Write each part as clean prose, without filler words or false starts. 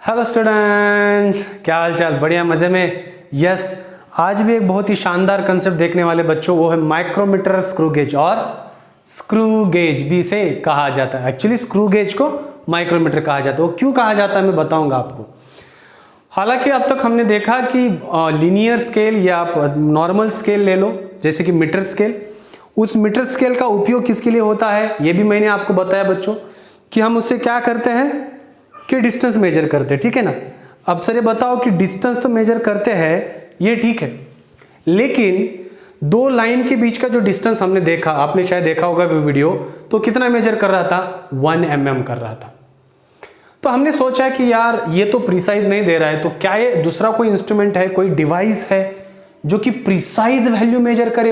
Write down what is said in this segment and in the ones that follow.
Hello students, क्या हाल चाल? बढ़िया, मज़े में? यस, आज भी एक बहुत ही शानदार कंसेप्ट देखने वाले बच्चों, वो है माइक्रोमीटर स्क्रू गेज और स्क्रू गेज भी से कहा जाता है। एक्चुअली स्क्रू गेज को माइक्रोमीटर कहा जाता है। वो क्यों कहा जाता है मैं बताऊंगा आपको। हालांकि अब तक हमने देखा कि लीनियर स्केल या आप नॉर्मल स्केल ले लो, जैसे कि मीटर स्केल, उस मीटर स्केल का उपयोग किसके लिए होता है ये भी मैंने आपको बताया बच्चों, कि हम उससे क्या करते हैं कि डिस्टेंस मेजर करते हैं। ठीक है ना। अब सर ये बताओ कि डिस्टेंस तो मेजर करते हैं, ये ठीक है, लेकिन दो लाइन के बीच का जो डिस्टेंस हमने देखा, आपने शायद देखा होगा वो वीडियो, तो कितना मेजर कर रहा था? 1 mm कर रहा था। तो हमने सोचा कि यार ये तो प्रिसाइज नहीं दे रहा है, तो क्या ये दूसरा कोई इंस्ट्रूमेंट है, कोई डिवाइस है जो कि प्रिसाइज वैल्यू मेजर करे,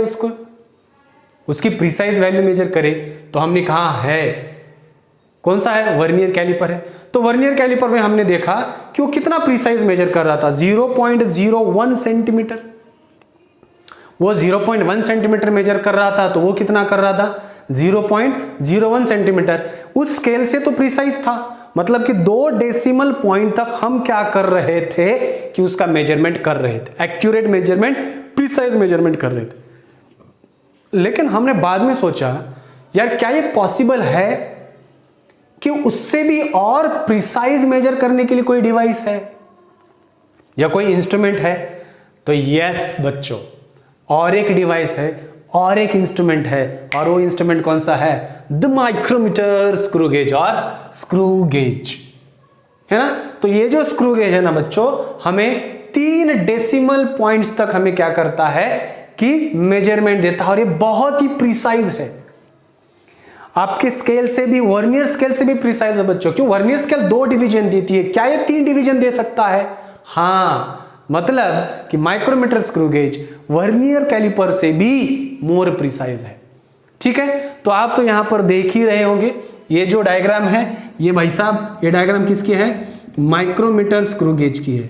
उसकी प्रिसाइज वैल्यू मेजर करे? तो हमने कहा है। कौन सा है? वर्नियर कैलिपर है। तो वर्नियर कैलिपर में हमने देखा कि वो कितना प्रिसाइज मेजर कर रहा था, 0.01 सेंटीमीटर। वो 0.1 सेंटीमीटर मेजर कर रहा था, तो वो कितना कर रहा था? 0.01 सेंटीमीटर। उस स्केल से तो प्रिसाइज था, मतलब कि 2 डेसिमल पॉइंट तक हम क्या कर रहे थे कि उसका मेजरमेंट कर रहे थे, एक्यूरेट मेजरमेंट, प्रिसाइज मेजरमेंट कर रहे थे। लेकिन हमने बाद में सोचा यार क्या ये पॉसिबल है कि उससे भी और प्रिसाइज मेजर करने के लिए कोई डिवाइस है या कोई इंस्ट्रूमेंट है? तो यस बच्चों, और एक डिवाइस है और एक इंस्ट्रूमेंट है, और वो इंस्ट्रूमेंट कौन सा है? द माइक्रोमीटर स्क्रू गेज और स्क्रू गेज, है ना। तो ये जो स्क्रू गेज है ना बच्चों, हमें 3 डेसिमल पॉइंट्स तक हमें क्या करता है कि मेजरमेंट देता है, और ये बहुत ही प्रिसाइज है। आपके स्केल से भी, वर्नियर स्केल से भी प्रिसाइज है बच्चों। क्यों? वर्नियर स्केल 2 डिवीजन देती है, क्या ये 3 डिवीजन दे सकता है? हाँ, मतलब कि micrometer screw gauge vernier calliper से भी मोर प्रिसाइज है। ठीक है, तो आप तो यहां पर देख ही रहे होंगे, ये जो डायग्राम है, ये भाई साहब, ये डायग्राम किसकी है? माइक्रोमीटर स्क्रू गेज की है।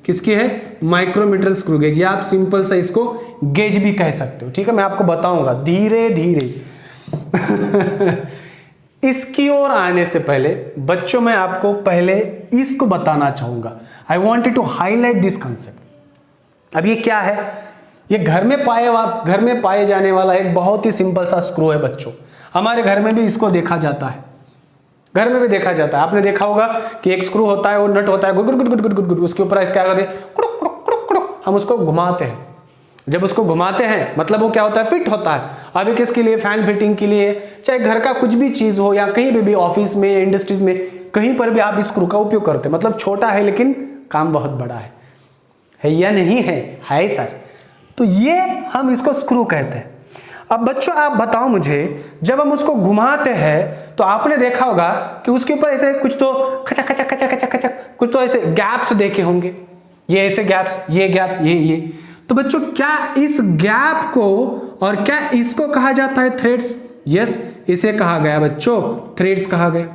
किसकी है? माइक्रोमीटर स्क्रू गेज, या आप सिंपल सा इसको गेज भी कह सकते हो। ठीक है, मैं आपको बताऊंगा धीरे धीरे। इसकी ओर आने से पहले बच्चों, मैं आपको पहले इसको बताना चाहूंगा। I wanted to highlight this concept. अब ये क्या है? ये घर में पाए जाने वाला एक बहुत ही सिंपल सा स्क्रू है बच्चों। हमारे घर में भी इसको देखा जाता है, घर में भी देखा जाता है। आपने देखा होगा कि एक स्क्रू होता है, वो नट होता है, good good good good good good, उसके ऊपर क्या करते हैं? कुड़ुक कुड़ुक कुड़ुक कुड़ुक, हम उसको घुमाते हैं। जब उसको घुमाते हैं मतलब वो क्या होता है? फिट होता है। अभी किसके लिए? फैन फिटिंग के लिए, चाहे घर का कुछ भी चीज हो, या कहीं पे भी, ऑफिस में, इंडस्ट्रीज में, कहीं पर भी आप इस स्क्रू का उपयोग करते हैं। मतलब छोटा है लेकिन काम बहुत बड़ा है या नहीं है? है सर। तो ये हम इसको स्क्रू कहते हैं। अब बच्चों आप बताओ मुझे, जब हम उसको घुमाते हैं तो आपने देखा होगा कि उसके ऊपर ऐसे कुछ तो खचक खचक खचक खचक खचक कुछ तो ऐसे गैप्स देखे होंगे, ये ऐसे गैप्स, ये गैप्स, ये। तो बच्चों क्या इस गैप को और क्या इसको कहा जाता है थ्रेड्स? यस, इसे कहा गया बच्चों, थ्रेड्स कहा गया,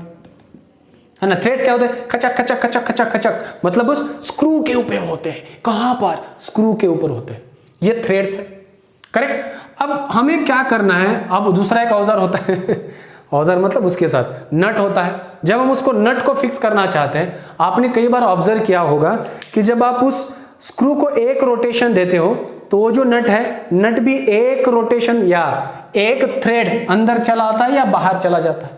है ना। थ्रेड्स क्या होते हैं? खचक खचक खचक खचक खचक, मतलब उस स्क्रू के ऊपर होते हैं। कहां पर? स्क्रू के ऊपर होते हैं, ये थ्रेड्स है। करेक्ट। अब हमें क्या करना है? अब दूसरा एक औजार होता है औजार मतलब उसके साथ नट होता है। जब हम उसको नट को फिक्स करना चाहते हैं, आपने कई बार ऑब्जर्व किया होगा कि जब आप उस स्क्रू को एक रोटेशन देते हो तो वो जो नट है, नट भी एक रोटेशन या एक थ्रेड अंदर चला आता है या बाहर चला जाता है।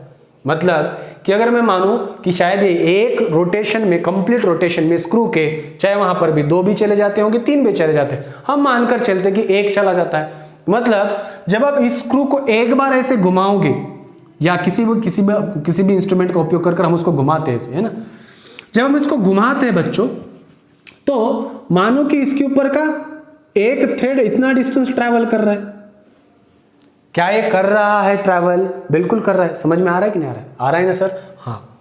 मतलब कि अगर मैं मानूं कि शायद ये एक रोटेशन में, कंप्लीट रोटेशन में स्क्रू के, चाहे वहां पर भी 2 भी चले जाते होंगे, 3 भी चले जाते हैं, हम मानकर चलते कि 1 चला जाता है। मतलब जब आप इस स्क्रू को एक बार ऐसे घुमाओगे, या किसी भी इंस्ट्रूमेंट का उपयोग कर हम उसको घुमाते हैं ऐसे, है ना। जब हम इसको घुमाते हैं बच्चों, तो मानो कि इसके ऊपर का एक थ्रेड इतना डिस्टेंस ट्रैवल कर रहा है। क्या ये कर रहा है ट्रैवल? बिल्कुल कर रहा है। समझ में आ रहा है कि नहीं आ रहा है? आ रहा है ना सर? हाँ।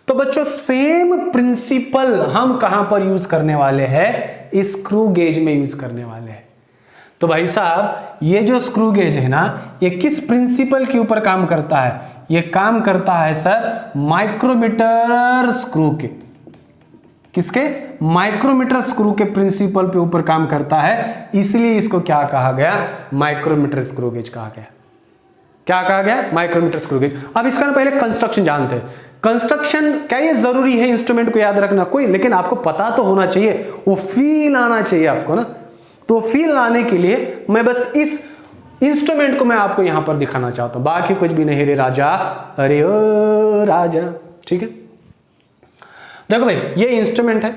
तो बच्चों सेम प्रिंसिपल हम कहां पर यूज करने वाले हैं? इस स्क्रू गेज में यूज करने वाले हैं। तो भाई साहब ये जो स्क्रू गेज है ना, ये किस प्रिंसिपल के ऊपर काम करता है? ये काम करता है सर माइक्रोमीटर स्क्रू के। किसके? माइक्रोमीटर स्क्रू के प्रिंसिपल पे ऊपर काम करता है, इसलिए इसको क्या कहा गया? माइक्रोमीटर स्क्रू गेज कहा गया। क्या कहा गया? Micrometer screw gauge. अब इसका पहले कंस्ट्रक्शन जानते हैं। कंस्ट्रक्शन क्या ये जरूरी है इंस्ट्रूमेंट को याद रखना कोई, लेकिन आपको पता तो होना चाहिए, वो फील आना चाहिए आपको ना। तो फील लाने के लिए मैं बस इस इंस्ट्रूमेंट को मैं आपको यहां पर दिखाना चाहता हूं, बाकी कुछ भी नहीं रे राजा, अरे ओ राजा। ठीक है, देखो भाई ये इंस्ट्रूमेंट है,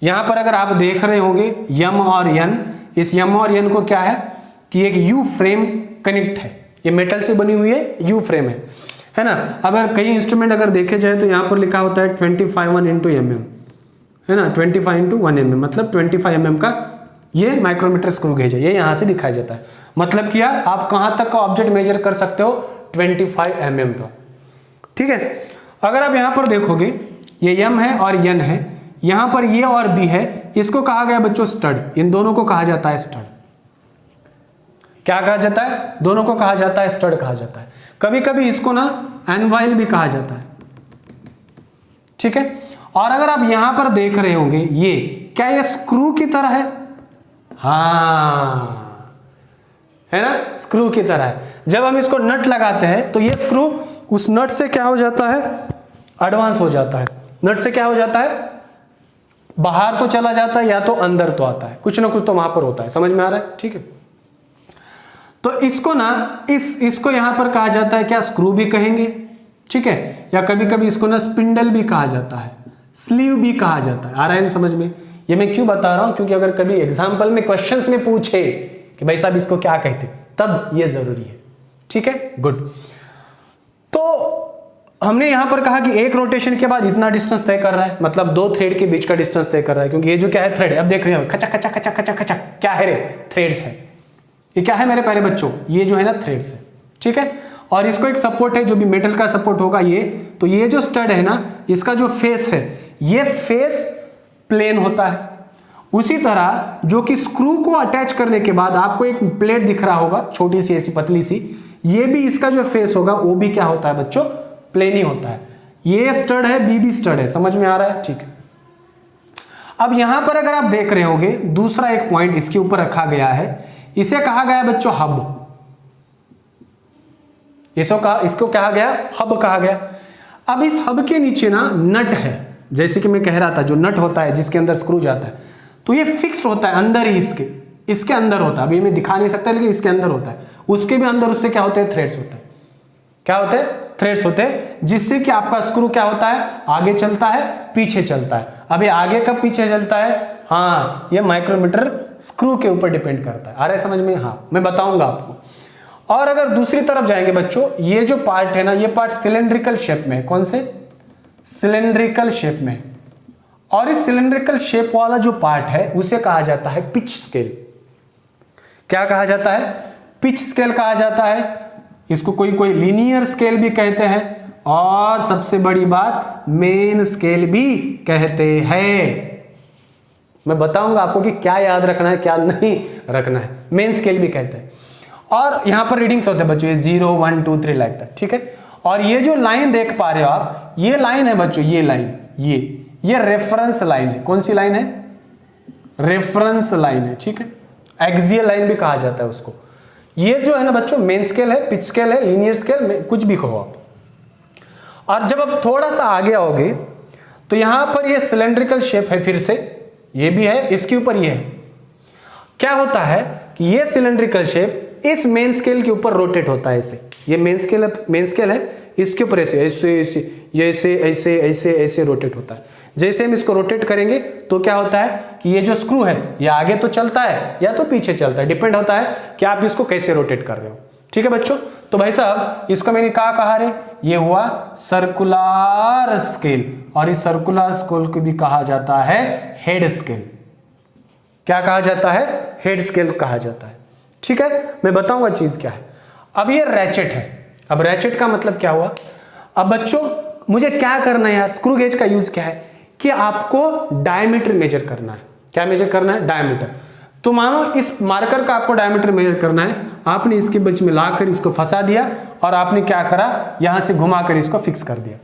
यहां पर अगर आप देख रहे होंगे यम और यन, इस यम और यन को क्या है कि एक यू फ्रेम कनेक्ट है, ये मेटल से बनी हुई है, यू फ्रेम है ना। अगर कई इंस्ट्रूमेंट अगर देखे जाए तो यहां पर लिखा होता है 25 इंटू mm, है ना, 25 इंटू 1 mm, मतलब 25 mm का ये माइक्रोमीटर स्क्रू गेज है, ये यहां से दिखाया जाता है। मतलब कि यार आप कहां तक का ऑब्जेक्ट मेजर कर सकते हो, 25 mm तो। ठीक है, अगर आप यहां पर देखोगे ये यम है और यन है, यहां पर ये और बी है, इसको कहा गया बच्चों स्टड, इन दोनों को कहा जाता है स्टड। क्या कहा जाता है, दोनों को कहा जाता है स्टड कहा जाता है। कभी कभी इसको ना एनवाइल भी कहा जाता है। ठीक है, और अगर आप यहां पर देख रहे होंगे ये क्या, ये स्क्रू की तरह है, हाँ है ना, स्क्रू की तरह है। जब हम इसको नट लगाते हैं तो ये स्क्रू उस नट से क्या हो जाता है, एडवांस हो जाता है, नट से क्या हो जाता है, बाहर तो चला जाता है या तो अंदर तो आता है, कुछ ना कुछ तो वहां पर होता है, समझ में आ रहा है। ठीक है, तो इसको ना इसको यहां पर कहा जाता है क्या, स्क्रू भी कहेंगे। ठीक है, या कभी कभी इसको ना स्पिंडल भी कहा जाता है, स्लीव भी कहा जाता है। आ रहा है ना समझ में, ये मैं क्यों बता रहा हूं, क्योंकि अगर कभी एग्जाम्पल में क्वेश्चंस में पूछे कि भाई साहब इसको क्या कहते, तब ये जरूरी है। ठीक है, गुड। तो हमने यहां पर कहा कि एक रोटेशन के बाद इतना डिस्टेंस तय कर रहा है, मतलब दो थ्रेड के बीच का डिस्टेंस तय कर रहा है, क्योंकि ये जो क्या है थ्रेड है, अब देख रहे हो खचा खचा खचा खचा खचा, क्या है रे, थ्रेड्स है। ये क्या है मेरे प्यारे बच्चों, ये जो है ना थ्रेड्स है। ठीक है, और इसको एक सपोर्ट है जो भी मेटल का सपोर्ट होगा ये, तो ये जो स्टड है ना, इसका जो फेस है, ये फेस प्लेन होता है। उसी तरह जो कि स्क्रू को अटैच करने के बाद आपको एक प्लेट दिख रहा होगा, छोटी सी ऐसी पतली सी, ये भी इसका जो फेस होगा वो भी क्या होता है बच्चों, प्लेन ही होता है। ये स्टड है, बी भी स्टड है, समझ में आ रहा है। ठीक है, अब यहां पर अगर आप देख रहे होंगे दूसरा एक पॉइंट इसके ऊपर रखा गया है, इसे कहा गया बच्चों हब। इसको कहा गया हब कहा गया। अब इस हब के नीचे ना नट है, जैसे कि मैं कह रहा था जो नट होता है जिसके अंदर स्क्रू जाता है, तो ये फिक्स होता है अंदर ही, इसके अंदर होता है, अभी मैं दिखा नहीं सकता लेकिन इसके अंदर होता है। उसके भी अंदर उससे क्या होते हैं, थ्रेड्स होते हैं। क्या होते हैं, थ्रेड्स होते हैं, जिससे कि आपका स्क्रू क्या होता है, आगे चलता है पीछे चलता है। अभी आगे कब पीछे चलता है, हाँ ये माइक्रोमीटर स्क्रू के ऊपर डिपेंड करता है। आ रहा है समझ में, हाँ मैं बताऊंगा आपको। और अगर दूसरी तरफ जाएंगे बच्चों, ये जो पार्ट है ना, ये पार्ट सिलेंड्रिकल शेप में है। कौन से, सिलेंड्रिकल शेप में। और इस सिलेंड्रिकल शेप वाला जो पार्ट है उसे कहा जाता है पिच स्केल। क्या कहा जाता है, पिच स्केल कहा जाता है। इसको कोई कोई लीनियर स्केल भी कहते हैं, और सबसे बड़ी बात मेन स्केल भी कहते हैं। मैं बताऊंगा आपको कि क्या याद रखना है क्या नहीं रखना है, मेन स्केल भी कहते हैं। और यहां पर रीडिंग्स होते हैं बच्चों, ये 0 1 2 3 लाइक दैट। ठीक है, और ये जो लाइन देख पा रहे हो आप, ये लाइन है बच्चों, ये लाइन, ये रेफरेंस लाइन है। कौन सी लाइन है, रेफरेंस लाइन है। ठीक है, एक्सियल लाइन भी कहा जाता है उसको। ये जो है ना बच्चों मेन स्केल है, पिच स्केल है, लीनियर स्केल, कुछ भी कहो आप। और जब आप थोड़ा सा आगे आओगे तो यहां पर ये सिलेंड्रिकल शेप है, फिर से ये भी है, इसके ऊपर ये है। क्या होता है कि ये सिलेंड्रिकल शेप इस मेन स्केल के ऊपर रोटेट होता है ऐसे। ये मेन स्केल है, इसके ऊपर ऐसे ऐसे ऐसे ये ऐसे ऐसे ऐसे ऐसे रोटेट होता है। जैसे हम इसको रोटेट करेंगे तो क्या होता है कि ये जो स्क्रू है ये आगे तो चलता है या तो पीछे चलता है, डिपेंड होता है कि आप इसको कैसे रोटेट कर रहे हो। ठीक है बच्चों, तो भाई साहब इसको मैंने कहा रे, ये हुआ सर्कुलर स्केल, और इस सर्कुलर स्केल को भी कहा जाता है हेड स्केल। क्या कहा जाता है, हेड स्केल कहा जाता है। ठीक है, मैं बताऊंगा चीज क्या है। अब ये रैचेट है। अब रैचेट का मतलब क्या हुआ, अब बच्चों मुझे क्या करना है यार, स्क्रू गेज का यूज क्या है कि आपको डायमीटर मेजर करना है। क्या मेजर करना है, डायमीटर। तो मानो इस मार्कर का आपको डायमीटर मेजर करना है, आपने इसके बीच में लाकर इसको फंसा दिया और आपने क्या करा, यहां से घुमाकर इसको फिक्स कर दिया।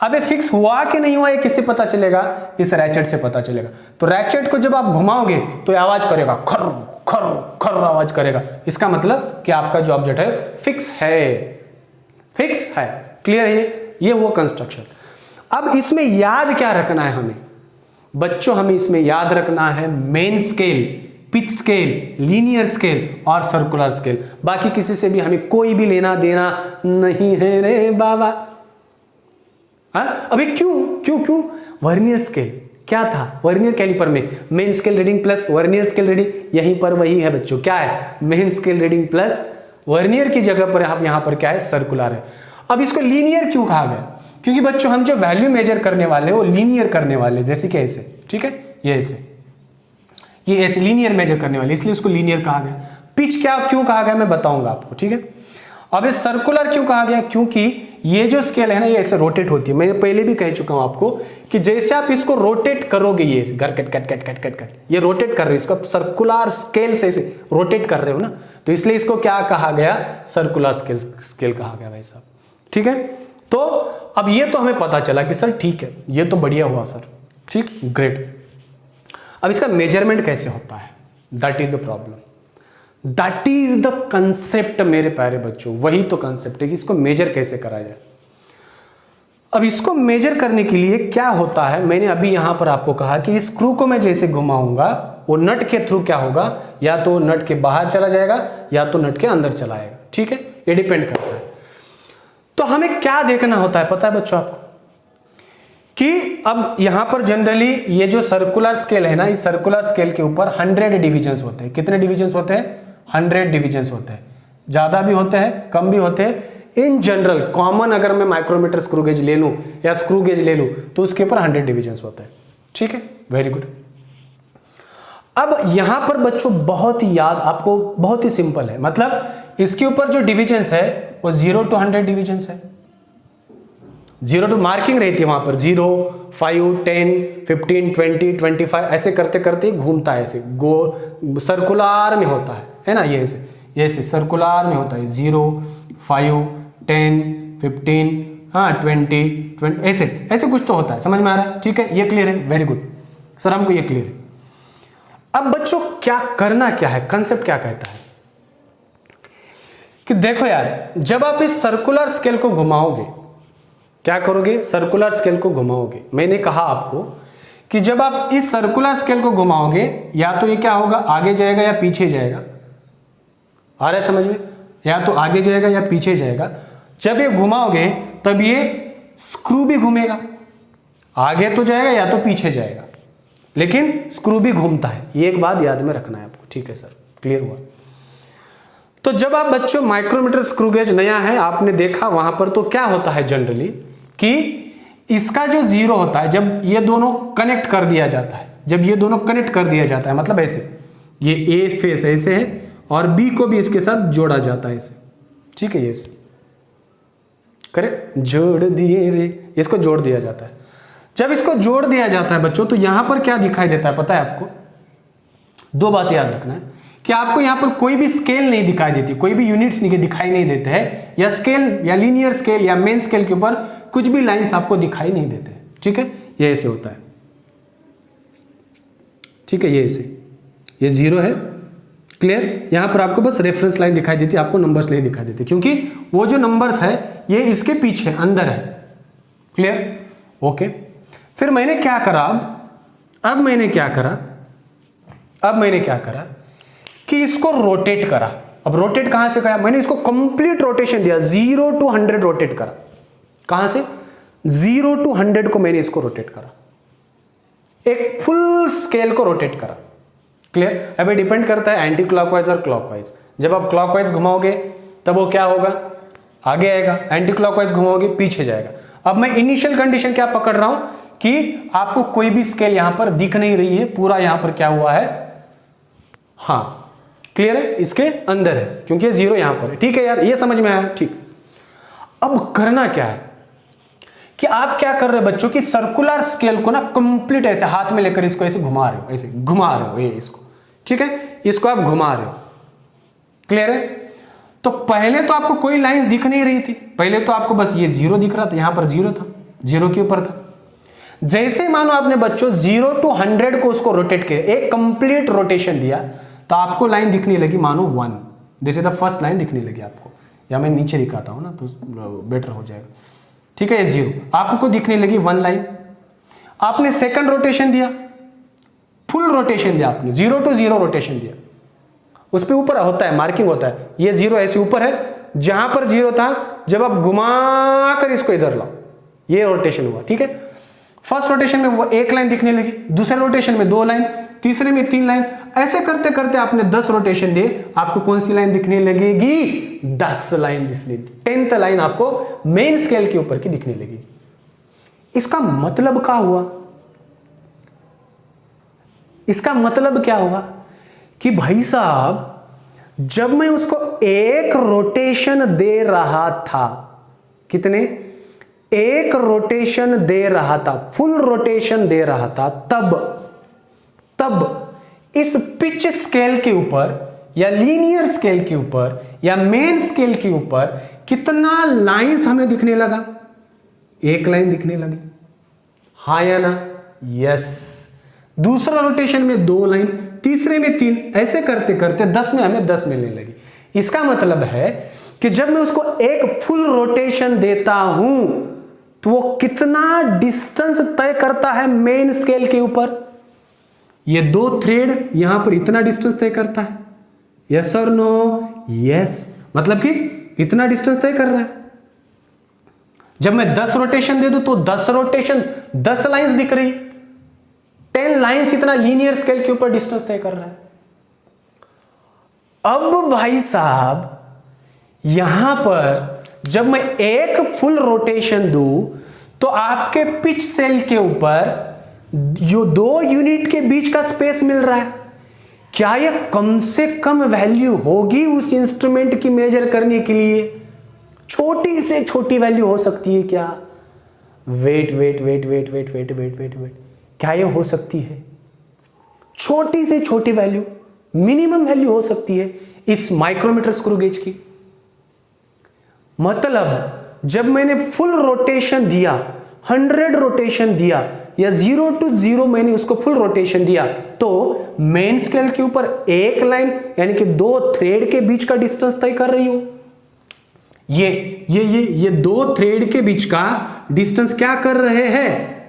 अब ये फिक्स हुआ कि नहीं हुआ ये किससे पता चलेगा, इस रैचेट से पता चलेगा। तो रैचेट को जब आप घुमाओगे तो आवाज करेगा, खर खर खर आवाज करेगा। इसका मतलब कि आपका जो ऑब्जेक्ट है फिक्स है, फिक्स है। क्लियर है ये वो कंस्ट्रक्शन। अब इसमें याद क्या रखना है हमें बच्चों, हमें इसमें याद रखना है main scale, pitch scale, linear scale और सर्कुलर स्केल। बाकी किसी से भी हमें कोई भी लेना देना नहीं है रे बाबा। अभी क्यों वर्नियर स्केल क्या था, वर्नियर कैलिपर में main scale reading plus vernier scale reading, यहीं पर वही है बच्चों, क्या है main scale reading plus vernier की जगह पर आप यहां पर क्या है सर्कुलर है। अब इसको लीनियर क्यों कहा गया, क्योंकि बच्चों हम जो वैल्यू मेजर करने वाले वो लीनियर करने वाले, जैसे कि ऐसे, ठीक है ये ऐसे लीनियर मेजर करने वाले, इसलिए इसको लीनियर कहा गया। पिच क्या क्यों कहा गया मैं बताऊंगा आपको, ठीक है। अब ये सर्कुलर क्यों कहा गया, क्योंकि ये जो स्केल है ना ये ऐसे रोटेट होती है। मैंने पहले भी कह चुका हूं आपको कि जैसे आप इसको रोटेट करोगे, ये कट ये रोटेट कर रहे हो, इसको सर्कुलर स्केल से ऐसे रोटेट कर रहे हो ना, तो इसलिए इसको क्या कहा गया, सर्कुलर स्केल कहा गया भाई साहब, ठीक है। तो अब ये तो हमें पता चला कि सर ठीक है, ये तो बढ़िया हुआ सर, ठीक, ग्रेट। अब इसका मेजरमेंट कैसे होता है, that is the problem, that is the concept मेरे प्यारे बच्चों, वही तो कंसेप्ट है कि इसको मेजर कैसे करा जाए। अब इसको मेजर करने के लिए क्या होता है, मैंने अभी यहां पर आपको कहा कि इस स्क्रू को मैं जैसे घुमाऊंगा वो नट के थ्रू क्या होगा, या तो नट के बाहर चला जाएगा या तो नट के अंदर चला आएगा, ठीक है, ये डिपेंड करता है। तो हमें क्या देखना होता है पता है बच्चों आपको, कि अब यहां पर जनरली ये जो सर्कुलर स्केल है ना, इस सर्कुलर स्केल के ऊपर 100 डिविजन्स होते हैं। कितने डिविजन्स होते हैं, 100 डिविजन्स होते हैं, ज्यादा भी होते हैं कम भी होते हैं। इन जनरल कॉमन अगर मैं माइक्रोमीटर स्क्रू गेज ले लूं या स्क्रू गेज ले लूं तो उसके ऊपर 100 डिविजन्स होते हैं, ठीक है, वेरी गुड। अब यहां पर बच्चों बहुत ही याद आपको बहुत ही सिंपल है, मतलब इसके ऊपर जो डिविजन्स है वो 0 to 100 डिविजन्स है। 0 to मार्किंग रहती है वहां पर 0, 5, 10, 15, 20, 25 ऐसे करते करते घूमता है, ऐसे गो सर्कुलर में होता है ना, ये ऐसे सर्कुलर में होता है 0, 5, 10, 15, हाँ 20 ऐसे कुछ तो होता है, समझ में आ रहा है, ठीक है, ये क्लियर है, वेरी गुड सर, हमको ये क्लियर है। अब बच्चों क्या करना क्या है, कंसेप्ट क्या कहता है कि देखो यार, जब आप इस सर्कुलर स्केल को घुमाओगे, क्या करोगे, सर्कुलर स्केल को घुमाओगे, मैंने कहा आपको कि जब आप इस सर्कुलर स्केल को घुमाओगे या तो ये क्या होगा, आगे जाएगा या पीछे जाएगा, आ रहा है समझ में, या तो आगे जाएगा या पीछे जाएगा। जब ये घुमाओगे तब ये स्क्रू भी घूमेगा, आगे तो जाएगा या तो पीछे जाएगा, लेकिन स्क्रू भी घूमता है, ये एक बात याद में रखना है आपको, ठीक है सर, क्लियर हुआ। तो जब आप बच्चों माइक्रोमीटर स्क्रू गेज नया है आपने देखा वहां पर, तो क्या होता है जनरली कि इसका जो 0 होता है, जब ये दोनों कनेक्ट कर दिया जाता है, जब ये दोनों कनेक्ट कर दिया जाता है, मतलब ऐसे ये ए फेस ऐसे है और बी को भी इसके साथ जोड़ा जाता है ऐसे, ठीक है, ये ऐसे करेक्ट, जोड़ दिए रे, इसको जोड़ दिया जाता है। जब इसको जोड़ दिया जाता है बच्चों, तो यहां पर क्या दिखाई देता है पता है आपको, दो बात याद रखना है कि आपको यहां पर कोई भी स्केल नहीं दिखाई देती, कोई भी यूनिट्स नहीं दिखाई नहीं देते हैं, या स्केल या लीनियर स्केल या मेन स्केल के ऊपर कुछ भी लाइंस आपको दिखाई नहीं देते, ठीक है, ये ऐसे होता है, ठीक है, ये ऐसे, ये 0 है, क्लियर। यहां पर आपको बस रेफरेंस लाइन दिखाई देती है, आपको नंबर्स नहीं दिखाई देते, क्योंकि वो जो नंबर्स है ये इसके पीछे अंदर है, क्लियर, ओके। फिर मैंने क्या करा, अब मैंने क्या करा कि इसको रोटेट करा। अब रोटेट कहां से करा, मैंने इसको कंप्लीट रोटेशन दिया, 0 to 100 रोटेट करा। कहां से, 0 to 100 को मैंने इसको रोटेट करा, एक फुल स्केल को रोटेट करा, क्लियर। अभी डिपेंड करता है एंटी क्लॉकवाइज और क्लॉकवाइज। जब आप क्लॉकवाइज घुमाओगे तब वो क्या होगा, आगे आएगा, एंटी क्लॉकवाइज घुमाओगे पीछे जाएगा। अब मैं इनिशियल कंडीशन क्या पकड़ रहा हूं कि आपको कोई भी स्केल यहां पर दिख नहीं रही है, पूरा यहां पर क्या हुआ है, हाँ क्लियर है, इसके अंदर है, क्योंकि ये 0 यहां पर है, ठीक है यार, ये समझ में आया, ठीक। अब करना क्या है कि आप क्या कर रहे हो बच्चों की सर्कुलर स्केल को ना कंप्लीट ऐसे हाथ में लेकर इसको ऐसे घुमा रहे हो, ऐसे घुमा रहे हो, ये इसको, ठीक है, इसको आप घुमा रहे हो, क्लियर है। तो पहले तो आपको कोई लाइन दिख नहीं रही थी, पहले तो आपको बस ये 0 दिख रहा था, यहां पर 0 था, 0 के ऊपर था। जैसे मानो आपने बच्चों 0 to 100 को उसको रोटेट किया, एक कंप्लीट रोटेशन दिया, तो आपको लाइन दिखने लगी मानो 1, जैसे द फर्स्ट लाइन दिखने लगी आपको, या मैं नीचे दिखाता हूं ना तो बेटर हो जाएगा। ठीक है, ये 0 आपको दिखने लगी 1 लाइन। आपने सेकंड रोटेशन दिया, फुल रोटेशन दिया आपने, 0 to 0 रोटेशन दिया, उस पे ऊपर होता है मार्किंग होता है, ये 0 ऐसे ऊपर है, जहां पर 0 था जब आप घुमा कर इसको इधर लाओ, ये रोटेशन हुआ। ठीक है, फर्स्ट रोटेशन में वो 1 लाइन दिखने लगी, दूसरे रोटेशन में 2 लाइन, तीसरे में 3 लाइन, ऐसे करते करते आपने 10 रोटेशन दिए, आपको कौन सी लाइन दिखने लगेगी? 10 लाइन दिखने, 10th लाइन आपको मेन स्केल के ऊपर की दिखने लगी। इसका मतलब क्या हुआ? इसका मतलब क्या हुआ कि भाई साहब जब मैं उसको एक रोटेशन दे रहा था, कितने? एक रोटेशन दे रहा था, फुल रोटेशन दे रहा था, तब इस पिच स्केल के ऊपर या लीनियर स्केल के ऊपर या मेन स्केल के ऊपर कितना लाइंस हमें दिखने लगा? 1 लाइन दिखने लगी, हाँ या ना? यस। दूसरा रोटेशन में 2 लाइन, तीसरे में 3, ऐसे करते करते 10 में हमें 10 मिलने लगी। इसका मतलब है कि जब मैं उसको एक फुल रोटेशन देता हूं तो वो कितना डिस्टेंस तय करता है मेन स्केल के ऊपर? ये 2 थ्रेड यहां पर इतना डिस्टेंस तय करता है, यस और नो? यस, मतलब कि इतना डिस्टेंस तय कर रहा है। जब मैं 10 रोटेशन दे दूं तो 10 रोटेशन 10 लाइंस दिख रही, 10 लाइंस इतना लीनियर स्केल के ऊपर डिस्टेंस तय कर रहा है। अब भाई साहब यहां पर जब मैं एक फुल रोटेशन दूं तो आपके पिच सेल के ऊपर जो 2 यूनिट के बीच का स्पेस मिल रहा है, क्या यह कम से कम वैल्यू होगी उस इंस्ट्रूमेंट की मेजर करने के लिए? छोटी से छोटी वैल्यू हो सकती है क्या? वेट, क्या यह हो सकती है? छोटी से छोटी वैल्यू, मिनिमम वैल्यू हो सकती है इस माइक्रोमीटर स्क्रू गेज की। मतलब जब मैंने फुल रोटेशन दिया, 100 रोटेशन दिया या 0 to 0 मैंने उसको फुल रोटेशन दिया, तो मेन स्केल के ऊपर 1 लाइन यानी कि 2 थ्रेड के बीच का डिस्टेंस तय कर रही हो। ये 2 थ्रेड के बीच का डिस्टेंस क्या कर रहे हैं?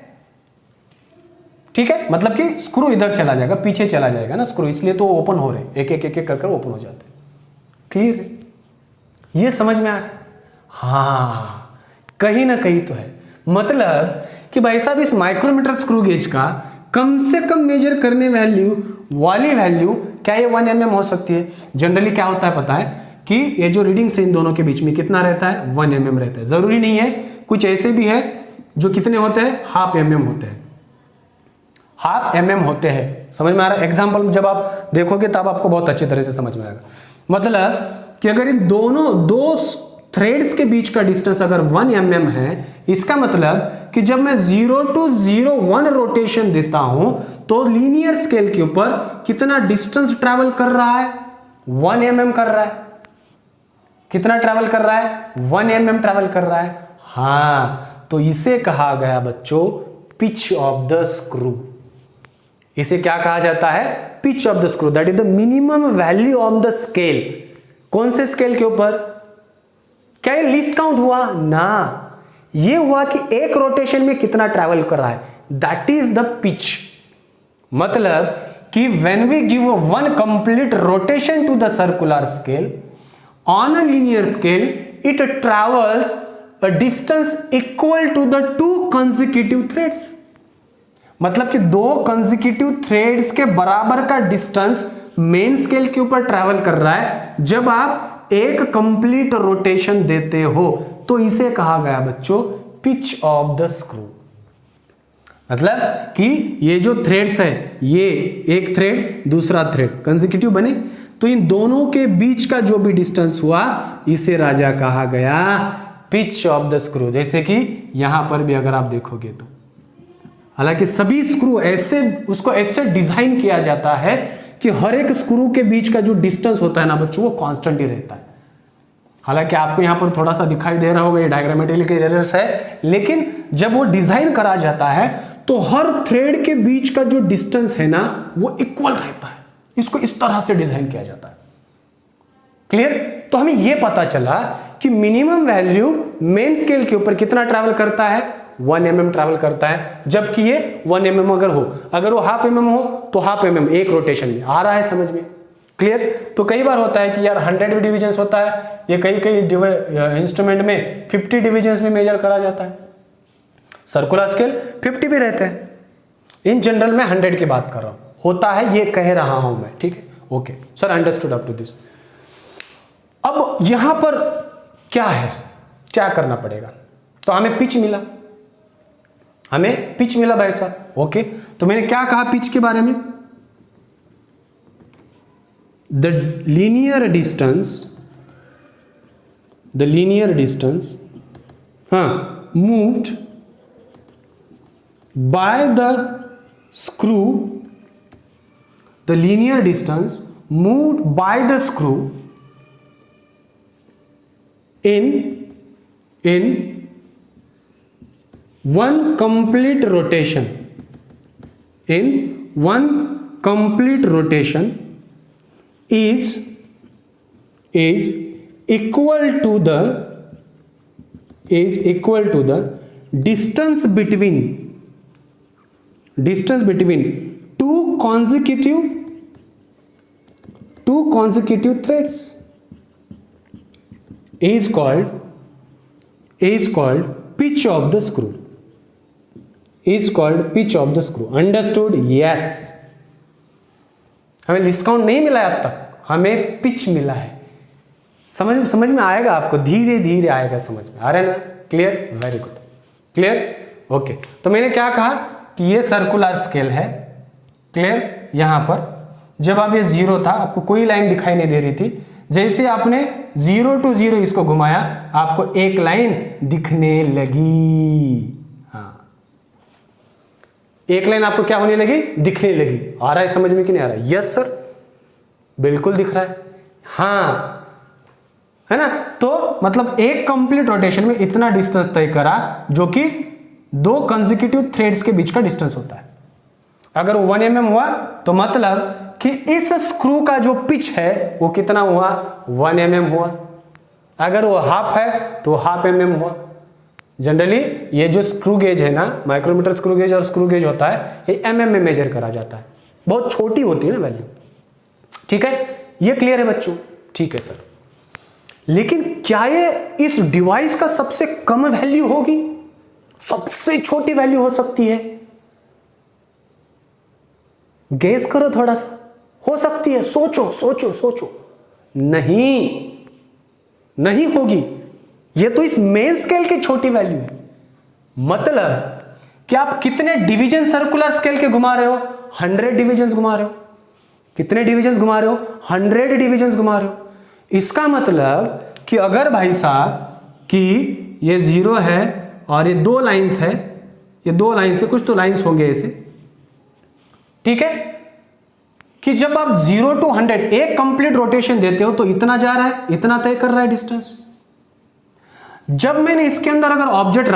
ठीक है, मतलब कि स्क्रू इधर चला जाएगा, पीछे चला जाएगा ना स्क्रू, इसलिए तो ओपन हो रहे, एक एक कर ओपन हो जाते हैं। क्लियर है? ये समझ में आ रहा है? हाँ, कहीं ना कहीं तो है। मतलब कि भाई साहब इस माइक्रोमीटर स्क्रू गेज का कम से कम मेजर करने वाली वैल्यू क्या ये 1 mm हो सकती है? जनरली क्या होता है पता है कि ये जो रीडिंग्स है इन दोनों के बीच में कितना रहता है? 1 mm रहता है। जरूरी नहीं है, कुछ ऐसे भी है जो कितने होते हैं? ½ mm होते हैं, ½ mm होते हैं। समझ में आ रहा है? एग्जाम्पल जब आप देखोगे तब आपको बहुत अच्छी तरह से समझ में आएगा। मतलब कि अगर इन दोनों 2 थ्रेड्स के बीच का डिस्टेंस अगर 1 mm है, इसका मतलब कि जब मैं 0 to 0 1 रोटेशन देता हूं तो लीनियर स्केल के ऊपर कितना डिस्टेंस ट्रैवल कर रहा है? 1 mm कर रहा है। कितना ट्रैवल कर रहा है? 1 mm ट्रैवल कर रहा है। हाँ, तो इसे कहा गया बच्चों पिच ऑफ द स्क्रू। इसे क्या कहा जाता है? Pitch of the screw. That is the minimum value on the scale. कौन से स्केल के ऊपर? क्या ये लिस्ट काउंट हुआ? ना, ये हुआ कि एक रोटेशन में कितना ट्रैवल कर रहा है, दैट इज द पिच। मतलब कि when we give one complete rotation to the circular scale on a linear scale, it travels a distance equal to the 2 consecutive threads. मतलब कि 2 कंसेक्यूटिव थ्रेड्स के बराबर का डिस्टेंस मेन स्केल के ऊपर travel कर रहा है जब आप एक कंप्लीट रोटेशन देते हो, तो इसे कहा गया बच्चों पिच ऑफ द स्क्रू। मतलब कि ये जो थ्रेड्स है, ये एक थ्रेड दूसरा थ्रेड कंसेक्यूटिव बने, तो इन दोनों के बीच का जो भी डिस्टेंस हुआ इसे राजा कहा गया पिच ऑफ द स्क्रू। जैसे कि यहां पर भी अगर आप देखोगे तो, हालांकि सभी स्क्रू ऐसे उसको ऐसे डिजाइन किया जाता है कि हर एक स्क्रू के बीच का जो डिस्टेंस होता है ना बच्चों, वो कांस्टेंट ही रहता है। हालांकि आपको यहां पर थोड़ा सा दिखाई दे रहा होगा ये डायग्रामेटिकल एरर्स है, लेकिन जब वो डिजाइन करा जाता है तो हर थ्रेड के बीच का जो डिस्टेंस है ना वो इक्वल रहता है। इसको इस तरह से डिजाइन किया जाता है। क्लियर? तो हमें यह पता चला कि मिनिमम वैल्यू मेन स्केल के ऊपर कितना ट्रैवल करता है, 1 mm ट्रैवल करता है, जबकि ये 1 mm अगर वो हाफ mm हो तो हाफ mm एक रोटेशन में। आ रहा है समझ में? क्लियर? तो कई बार होता है कि यार 100 डिविजन्स होता है, ये कई इंस्ट्रूमेंट में 50 डिविजन्स में मेजर करा जाता है, सर्कुलर स्केल 50 भी रहते हैं। इन जनरल में 100 की बात कर रहा हूं, होता है ये कह रहा हूं मैं, ठीक है? Okay sir, understood up to this. अब यहां पर क्या है, क्या करना पड़ेगा? तो हमें पिच मिला, हमें पिच मिला भाई साहब। ओके, तो मैंने क्या कहा पिच के बारे में? The linear distance moved by the screw, the linear distance moved by the screw in one complete rotation, is equal to the distance between two consecutive threads is called pitch of the screw. Understood? Yes. हमें discount नहीं मिला है अब तक, हमें pitch मिला है। समझ में आएगा आपको, धीरे धीरे आएगा समझ में। आ रहा है ना? Clear? Very good, clear? Okay, तो मैंने क्या कहा कि ये सर्कुलर स्केल है। क्लियर? यहां पर जब आप ये 0 था, आपको कोई लाइन दिखाई नहीं दे रही थी, जैसे आपने 0 to 0 इसको घुमाया, आपको एक लाइन दिखने लगी। हाँ, एक लाइन आपको क्या होने लगी? दिखने लगी। आ रहा है समझ में कि नहीं आ रहा है? यस सर, बिल्कुल दिख रहा है। हाँ, है ना? तो मतलब एक कंप्लीट रोटेशन में इतना डिस्टेंस तय करा, जो कि 2 कंसेक्यूटिव थ्रेड्स के बीच का डिस्टेंस होता है। अगर 1 mm हुआ तो मतलब कि इस स्क्रू का जो पिच है वो कितना हुआ? 1 mm हुआ। अगर वो हाफ है तो हाफ mm हुआ। जनरली ये जो स्क्रू गेज है ना, माइक्रोमीटर स्क्रू गेज और स्क्रू गेज होता है, ये mm में मेजर करा जाता है, बहुत छोटी होती है ना वैल्यू। ठीक है, ये क्लियर है बच्चों? ठीक है सर, लेकिन क्या ये इस डिवाइस का सबसे कम वैल्यू होगी? सबसे छोटी वैल्यू हो सकती है? गेस करो थोड़ा सा, हो सकती है, सोचो। नहीं होगी। ये तो इस मेन स्केल की छोटी वैल्यू है। मतलब कि आप कितने डिवीजन सर्कुलर स्केल के घुमा रहे हो? 100 डिवीजन घुमा रहे हो। कितने डिवीजन घुमा रहे हो? 100 डिवीजन घुमा रहे हो। इसका मतलब कि अगर भाई साहब कि ये 0 है और ये 2 लाइंस है, ये 2 लाइंस है, कुछ तो लाइंस होंगे ऐसे, ठीक है, कि जब आप 0 to 100 एक कंप्लीट रोटेशन देते हो तो इतना जा रहा है, इतना तय कर रहा है डिस्टेंस। जब मैंने इसके अंदर अगर ऑब्जेक्ट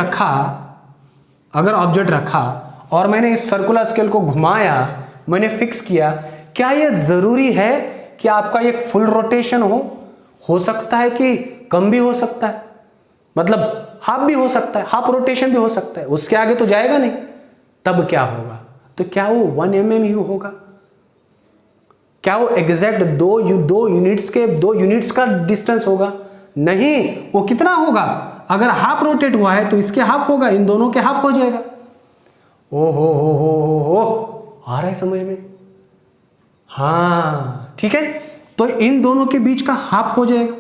रखा और मैंने इस सर्कुलर स्केल को घुमाया, मैंने फिक्स किया, क्या यह जरूरी है कि आपका एक फुल रोटेशन हो सकता है कि कम भी हो सकता है, मतलब हाफ भी हो सकता है, हाफ रोटेशन भी हो सकता है, उसके आगे तो जाएगा नहीं। तब क्या होगा? तो क्या वो 1 mm ही होगा? क्या वो एग्जैक्ट 2 यूनिट्स का डिस्टेंस होगा? नहीं, वो कितना होगा? अगर हाफ रोटेट हुआ है तो इसके हाफ होगा, इन दोनों के हाफ हो जाएगा। ओ हो, आ रहा है समझ में? हाँ, ठीक है, तो इन दोनों के बीच का हाफ हो जाएगा।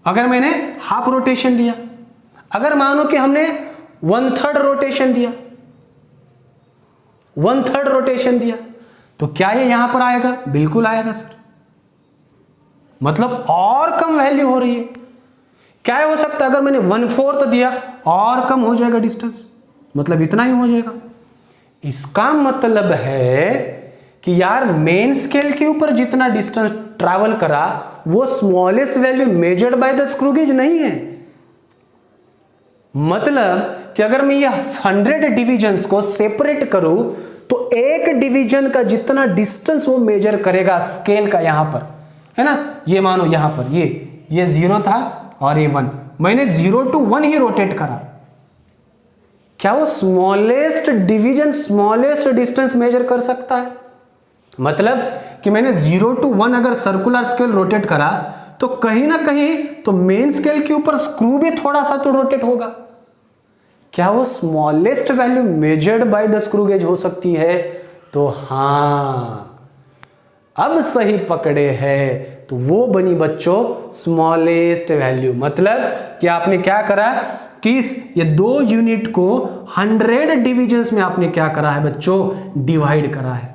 अगर मैंने हाफ रोटेशन दिया, अगर मानो कि हमने 1/3 रोटेशन दिया, 1/3 रोटेशन दिया, तो क्या ये यहां पर आएगा? बिल्कुल आएगा सर। मतलब और कम वैल्यू हो रही है। क्या हो सकता है? अगर मैंने 1/4 दिया और कम हो जाएगा डिस्टेंस, मतलब इतना ही हो जाएगा। इसका मतलब है कि यार मेन स्केल के ऊपर जितना डिस्टेंस ट्रैवल करा वो smallest value measured by the screw gauge नहीं है। मतलब कि अगर मैं ये 100 डिविजन्स को सेपरेट करूं तो एक डिवीजन का जितना डिस्टेंस वो मेजर करेगा स्केल का, यहां पर है ना, ये मानो यहां पर ये 0 था और ये 1, मैंने 0 to 1 ही रोटेट करा, क्या वो smallest division, smallest distance measure कर सकता है? मतलब कि मैंने 0 to 1 अगर सर्कुलर स्केल रोटेट करा तो कहीं ना कहीं तो मेन स्केल के ऊपर स्क्रू भी थोड़ा सा तो रोटेट होगा। क्या वो smallest value measured by the screw gauge हो सकती है? तो हाँ, अब सही पकड़े हैं। तो वो बनी बच्चों स्मॉलेस्ट वैल्यू। मतलब कि आपने क्या करा कि ये 2 यूनिट को 100 डिविजन्स में आपने क्या करा है बच्चों? डिवाइड करा है।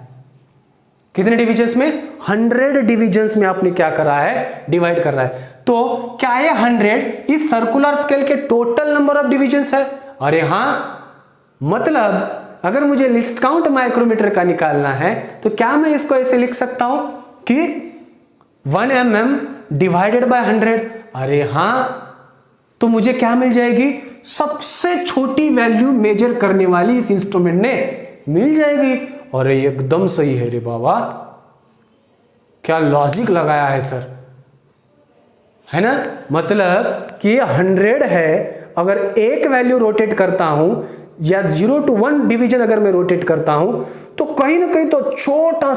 कितने डिविजन्स में? 100 डिविजन्स में आपने क्या करा है? डिवाइड कर रहा है। तो क्या ये 100 इस सर्कुलर स्केल के टोटल नंबर ऑफ डिविजन्स है? अरे हाँ, मतलब अगर मुझे लिस्ट काउंट माइक्रोमीटर का निकालना है तो क्या मैं इसको ऐसे लिख सकता हूं कि 1 mm डिवाइडेड बाय 100? अरे हाँ, तो मुझे क्या मिल जाएगी? सबसे छोटी वैल्यू मेजर करने वाली इस इंस्ट्रूमेंट ने मिल जाएगी। और एकदम सही है रे बाबा, क्या लॉजिक लगाया है सर, है ना? मतलब कि 100 है, अगर एक वैल्यू रोटेट करता हूं या 0 to 1 डिवीजन अगर मैं रोटेट करता हूं तो कहीं ना कहीं तो छोटा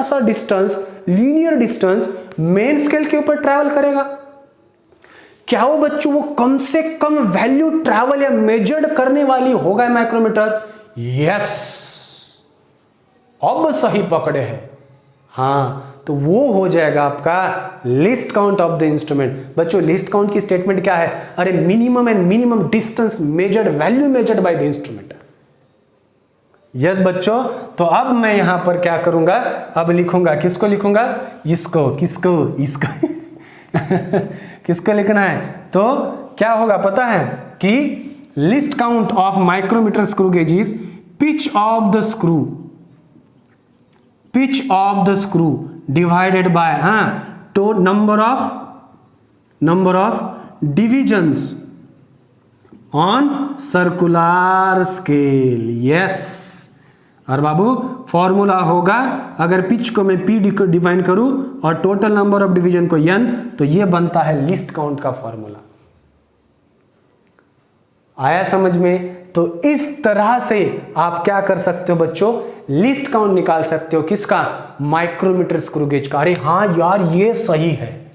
सा distance, linear distance main scale के ऊपर ट्रैवल करेगा। क्या वो बच्चों वो कम से कम वैल्यू ट्रैवल या मेजर्ड करने वाली होगा माइक्रोमीटर? यस, अब सही पकड़े हैं। हाँ, तो वो हो जाएगा आपका list count of the instrument. बच्चों लिस्ट काउंट की स्टेटमेंट क्या है? अरे minimum and minimum distance measured, value measured by the instrument. Yes बच्चों, तो अब मैं यहां पर क्या करूंगा? अब लिखूंगा, किसको लिखूंगा? इसको, इसको किसको लिखना है? तो क्या होगा पता है कि least count of micrometer screw gauge is pitch of the screw divided by तो number of divisions on circular scale. Yes, और बाबू फॉर्मूला होगा, अगर पिच को मैं P डिफाइन करूं और टोटल नंबर ऑफ डिवीजन को N, तो ये बनता है लिस्ट काउंट का फॉर्मूला। आया समझ में? तो इस तरह से आप क्या कर सकते हो बच्चों? लिस्ट काउंट निकाल सकते हो। किसका? माइक्रोमीटर स्क्रू गेज का। अरे हाँ यार, ये सही है,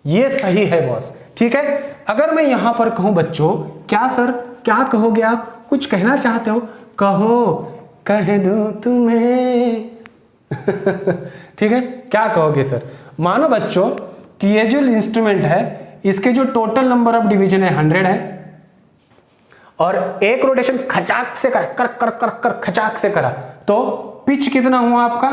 ये सही है बॉस। ठीक है, अगर मैं यहां पर कहूं बच्चों, क्या सर, क्या कहोगे आप? कुछ कहना चाहते हो? कहो, कह दूं तुम्हें ठीक है, क्या कहोगे सर? मानो बच्चों कि ये जो इंस्ट्रूमेंट है इसके जो टोटल नंबर ऑफ डिवीजन है 100 है और एक रोटेशन खचाक से करा, कर खचाक से करा, तो पिच कितना हुआ आपका?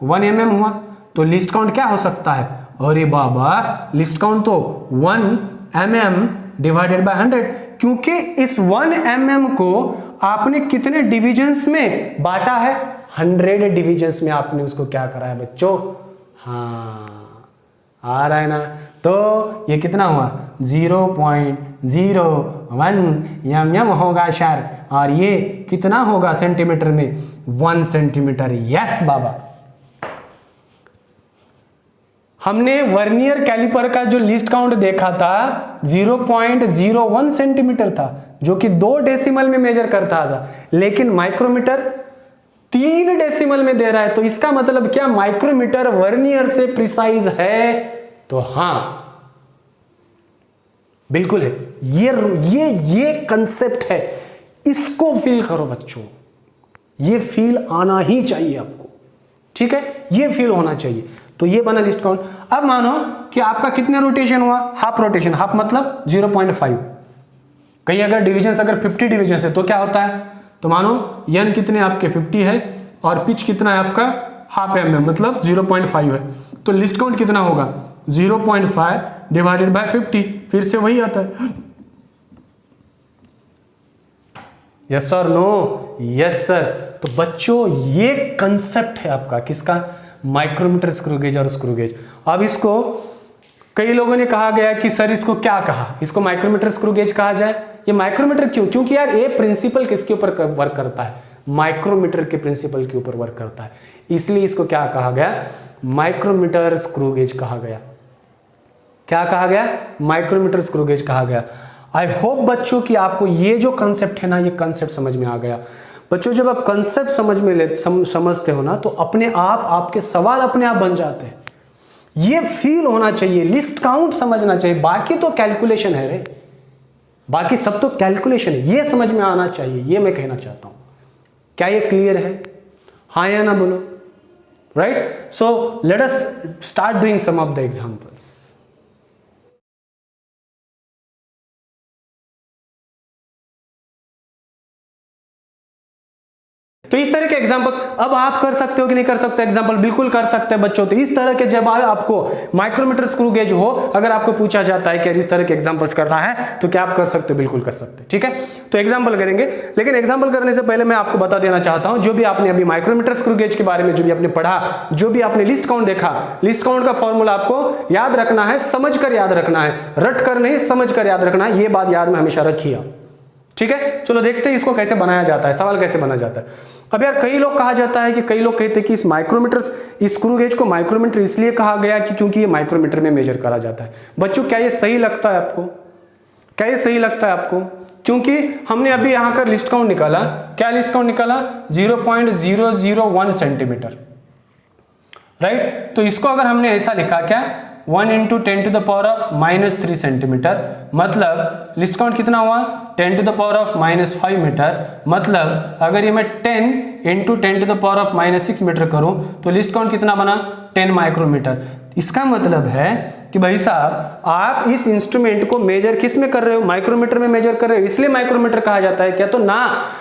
1 mm हुआ। तो लिस्ट काउंट क्या हो सकता है? अरे बाबा, लिस्ट काउंट तो 1 mm डिवाइडेड बाय 100, क्योंकि इस 1 mm को आपने कितने डिविजन्स में बांटा है? 100 डिविजन्स में आपने उसको क्या करा है बच्चों? हाँ, आ रहा है ना? तो ये कितना हुआ? 0.01 यम होगा सर, और ये कितना होगा सेंटीमीटर में? 1 सेंटीमीटर। यस बाबा, हमने वर्नियर कैलिपर का जो लिस्ट काउंट देखा था 0.01 सेंटीमीटर था, जो कि 2 डेसिमल में मेजर करता था, लेकिन माइक्रोमीटर 3 डेसिमल में दे रहा है। तो इसका मतलब क्या? माइक्रोमीटर वर्नियर से प्रिसाइज है। तो हाँ, बिल्कुल है। ये कंसेप्ट है, इसको फील करो बच्चों, ये फील आना ही चाहिए आपको। ठीक है, ये फील होना चाहिए। तो ये बना लिस्ट काउंट। अब मानो कि आपका कितने रोटेशन हुआ? Half rotation. हाफ मतलब 0.5। कहीं अगर डिविजन अगर 50 डिविजन है तो क्या होता है? तो मानो n कितने आपके 50 है और पिच कितना है आपका? हाफ mm, मतलब 0.5 है। तो लिस्ट काउंट कितना होगा? 0.5 डिवाइडेड बाय 50। फिर से वही आता है। Yes sir, no? Yes sir. तो बच्चों ये कंसेप्ट है आपका, किसका? माइक्रोमीटर स्क्रू गेज और स्क्रू गेज। अब इसको कई लोगों ने कहा गया कि सर इसको क्या कहा? इसको माइक्रोमीटर स्क्रू गेज कहा जाए। ये माइक्रोमीटर क्यों? क्योंकि यार ये प्रिंसिपल किसके ऊपर वर्क करता है? माइक्रोमीटर के प्रिंसिपल के ऊपर वर्क करता है, इसलिए इसको क्या कहा गया? माइक्रोमीटर स्क्रू गेज कहा गया। क्या कहा गया? माइक्रोमीटर स्क्रू गेज कहा गया। आई होप बच्चों कि आपको ये जो कंसेप्ट है ना, ये कंसेप्ट समझ में आ गया। बच्चों जब आप कंसेप्ट समझते हो ना, तो अपने आप आपके सवाल अपने आप बन जाते हैं। ये फील होना चाहिए, लिस्ट काउंट समझना चाहिए, बाकी तो कैलकुलेशन है रे, बाकी सब तो कैलकुलेशन है, ये समझ में आना चाहिए, ये मैं कहना चाहता हूं। क्या ये क्लियर है? हाँ या ना बोलो, right? So let us start doing some of the examples. तो इस तरह के एग्जांपल्स अब आप कर सकते हो कि नहीं कर सकते? एग्जांपल बिल्कुल कर सकते हैं बच्चों। तो इस तरह के जब आपको माइक्रोमीटर स्क्रू गेज हो, अगर आपको पूछा जाता है कि इस तरह के एग्जांपल्स करना है, तो क्या आप कर सकते हो? बिल्कुल कर सकते हैं, ठीक है? तो एग्जांपल करेंगे, लेकिन एग्जांपल करने से पहले मैं आपको बता देना चाहता हूं, जो भी आपने अभी माइक्रोमीटर स्क्रू गेज के बारे में जो भी आपने पढ़ा, जो भी आपने लिस्ट काउंट देखा, लिस्ट काउंट का फॉर्मूला आपको याद रखना है, समझ कर याद रखना है, रट कर नहीं, समझ कर याद रखना है। ये बात याद में हमेशा रखिए, ठीक है? चलो देखते हैं इसको कैसे बनाया जाता है, सवाल कैसे बनाया जाता है। अब यार कई लोग कहा जाता है कि कई लोग कहते हैं कि इस माइक्रोमीटर, इस स्क्रू गेज को माइक्रोमीटर इसलिए कहा गया कि क्योंकि ये माइक्रोमीटर में मेजर करा जाता है। बच्चों क्या ये सही लगता है आपको? क्या ये सही लगता है आपको? क्योंकि हमने अभी यहां का लिस्ट काउंट निकाला, क्या लिस्ट काउंट निकाला? 0.001 सेंटीमीटर, राइट? तो इसको अगर हमने ऐसा लिखा, क्या 1 × 10⁻³ सेंटीमीटर, मतलब लिस्ट काउंट कितना हुआ? 10⁻⁻5 मीटर। मतलब अगर ये मैं 10 × 10⁻⁻6 मीटर करूं तो लिस्ट काउंट कितना बना? 10 माइक्रोमीटर। इसका मतलब है कि भाई साहब आप इस इंस्ट्रूमेंट को मेजर किस में कर रहे हो? माइक्रोमीटर में मेजर कर रहे हो, इसलिए माइक्रोमीटर कहा जाता है। क्या? तो ना,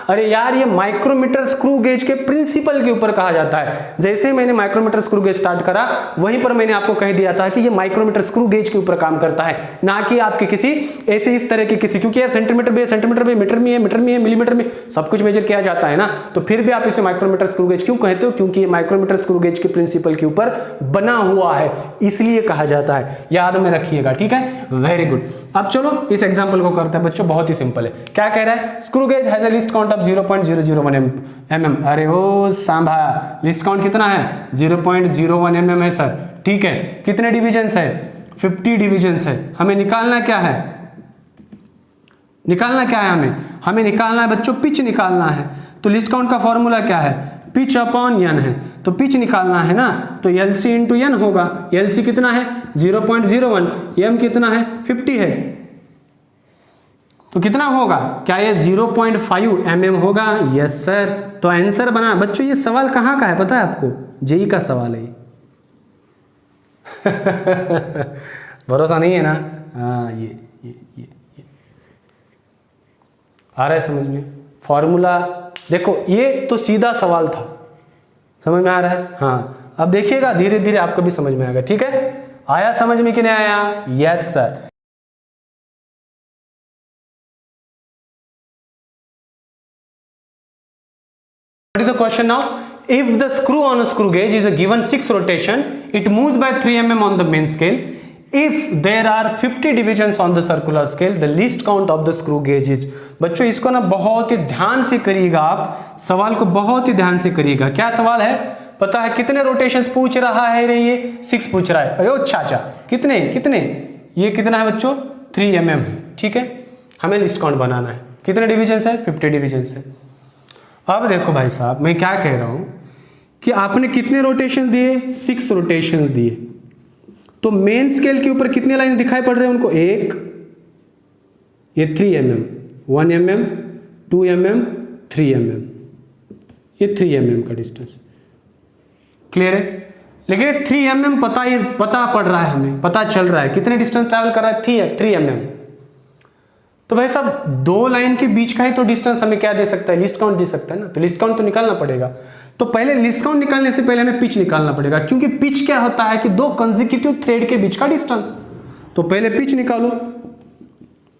अरे यार ये माइक्रोमीटर स्क्रू गेज के प्रिंसिपल के ऊपर कहा जाता है। जैसे ही मैंने माइक्रोमीटर स्क्रू गेज स्टार्ट करा, वहीं पर मैंने आपको कह दिया था कि ये माइक्रोमीटर स्क्रू गेज के ऊपर काम करता है, ना कि आपके किसी ऐसे इस तरह के किसी, क्योंकि यार सेंटीमीटर में, मीटर में है, मिलीमीटर में सब कुछ मेजर किया जाता है ना। तो फिर भी आप इसे माइक्रोमीटर स्क्रू गेज क्यों कहते हो? क्योंकि ये माइक्रोमीटर स्क्रू गेज के प्रिंसिपल के ऊपर बना हुआ है, इसलिए कहा जाता है। याद में रखिएगा, ठीक है? Very good. अब चलो इस एग्जांपल को करते हैं बच्चों, बहुत ही सिंपल है। क्या कह रहा है? Screw gauge has a list count of 0.001 mm। अरे ओ सांभा, लिस्ट काउंट कितना है? 0.01 mm है सर, ठीक है? कितने डिविजन्स है? 50 डिविजन्स है। हमें निकालना क्या है? निकालना क्या है? हमें निकालना है बच्चों पिच निकालना है। तो लिस्ट काउंट का फॉर्मूला क्या है? पिच अपॉन एन है। तो पिच निकालना है ना, तो LC × n होगा। LC कितना है? 0.01, m कितना है? 50 है। तो कितना होगा? क्या ये 0.5 mm होगा? Yes sir. तो आंसर बना। बच्चों ये सवाल कहाँ का है पता है आपको? जेई का सवाल है। भरोसा नहीं है ना? हाँ, ये आ रहा है समझ में? फॉर्मूला देखो, ये तो सीधा सवाल था, समझ में आ रहा है? हाँ, अब देखिएगा धीरे धीरे आपको भी समझ में आएगा, ठीक है? आया समझ में कि नहीं आया? Yes sir. What is the question now? If the screw on a screw gauge is a given 6 rotation, it moves by 3 mm on the main scale. If there are 50 divisions on the circular scale, the least count of the screw gauge is। बच्चों इसको ना बहुत ही ध्यान से करिएगा, आप सवाल को बहुत ही ध्यान से करिएगा। क्या सवाल है पता है? कितने रोटेशंस पूछ रहा है रे? ये 6 पूछ रहा है। अरे ओ चाचा, कितने? ये कितना है बच्चों? 3 mm है, ठीक है? हमें लिस्ट काउंट बनाना है। कितने डिविजन्स है? 50 डिविजन्स है। अब देखो भाई साहब, मैं क्या कह रहा हूं कि आपने कितने रोटेशन दिए? 6 रोटेशन दिए। तो मेन स्केल के ऊपर कितने लाइन दिखाई पड़ रहे हैं उनको? एक, ये 3 mm, 1 mm, 2 mm, 3 mm, ये 3 mm का डिस्टेंस। क्लियर है? लेकिन 3 mm पता पड़ रहा है, हमें पता चल रहा है कितने डिस्टेंस ट्रैवल कर रहा है? 3 mm। तो भाई साहब 2 लाइन के बीच का ही तो डिस्टेंस हमें क्या दे सकता है? लिस्ट काउंट दे सकता है ना। तो लिस्ट काउंट तो निकालना पड़ेगा। तो पहले लिस्ट काउंट निकालने से पहले हमें पिच निकालना पड़ेगा, क्योंकि पिच क्या होता है कि 2 कंसेक्यूटिव थ्रेड के बीच का डिस्टेंस। तो पहले पिच निकालो,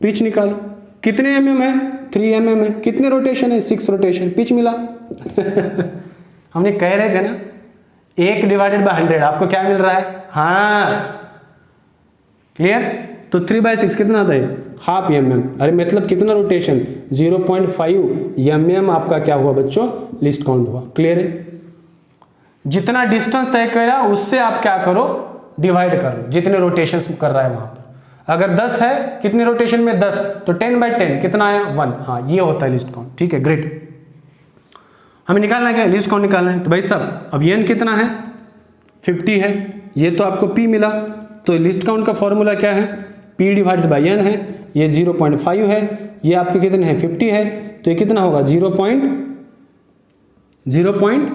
पिच निकालो। कितने mm है? 3 mm है। कितने रोटेशन है? 6 रोटेशन। पिच मिला। हमने कह रहे थे ना 1/100 आपको क्या मिल रहा है? हाँ, क्लियर? तो 3/6 कितना आता है? ½ mm। अरे मतलब कितना रोटेशन? 0.5 mm आपका क्या हुआ बच्चों? लिस्ट काउंट हुआ। क्लियर है? जितना डिस्टेंस तय करा उससे आप क्या करो? डिवाइड करो, जितने रोटेशंस कर रहा है वहां पर। अगर 10 है कितनी रोटेशन में 10, तो 10/10 कितना आया 1। हाँ ये होता है लिस्ट काउंट। ठीक है ग्रेट। हमें निकालना क्या है, लिस्ट काउंट निकालना है। तो भाई साहब अब n कितना है 50 है, ये तो आपको p मिला, तो लिस्ट काउंट का फॉर्मूला क्या है, p डिवाइडेड बाई n है, ये 0.5 है, ये आपके कितने हैं 50 है, तो ये कितना होगा 0.0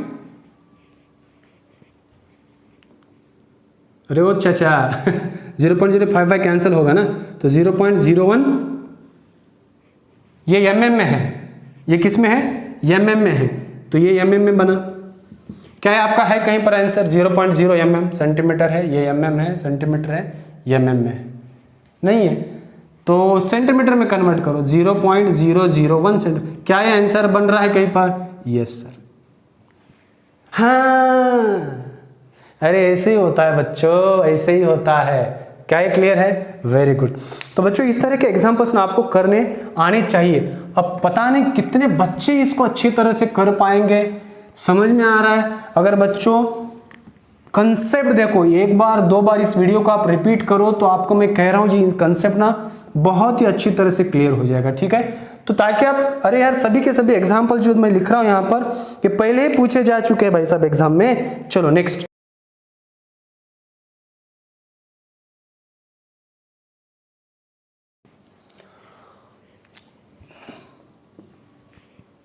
अरे वो चाचा 0.055 कैंसिल होगा ना, तो 0.01 ये mm में है, ये किस में है mm में है, तो ये mm में बना। क्या है आपका, है कहीं पर आंसर 0.0 mm सेंटीमीटर है, ये mm है, सेंटीमीटर है, ये mm में है, नहीं है तो सेंटीमीटर में कन्वर्ट करो 0.001 सेंटीमीटर। क्या ये आंसर बन रहा है कहीं पर, यस सर। हाँ अरे ऐसे ही होता है बच्चों, ऐसे ही होता है। क्या ये क्लियर है, वेरी गुड। तो बच्चों इस तरह के एग्जांपल्स ना आपको करने आने चाहिए। अब पता नहीं कितने बच्चे इसको अच्छी तरह से कर पाएंगे, समझ में आ रहा है। अगर बच्चों कंसेप्ट देखो, एक बार दो बार इस वीडियो को आप रिपीट करो तो आपको मैं कह रहा हूं ये कंसेप्ट ना बहुत ही अच्छी तरह से क्लियर हो जाएगा। ठीक है, तो ताकि आप, अरे यार सभी के सभी एग्जाम्पल जो मैं लिख रहा हूं यहां पर, ये पहले ही पूछे जा चुके हैं भाई साहब एग्जाम में। चलो next.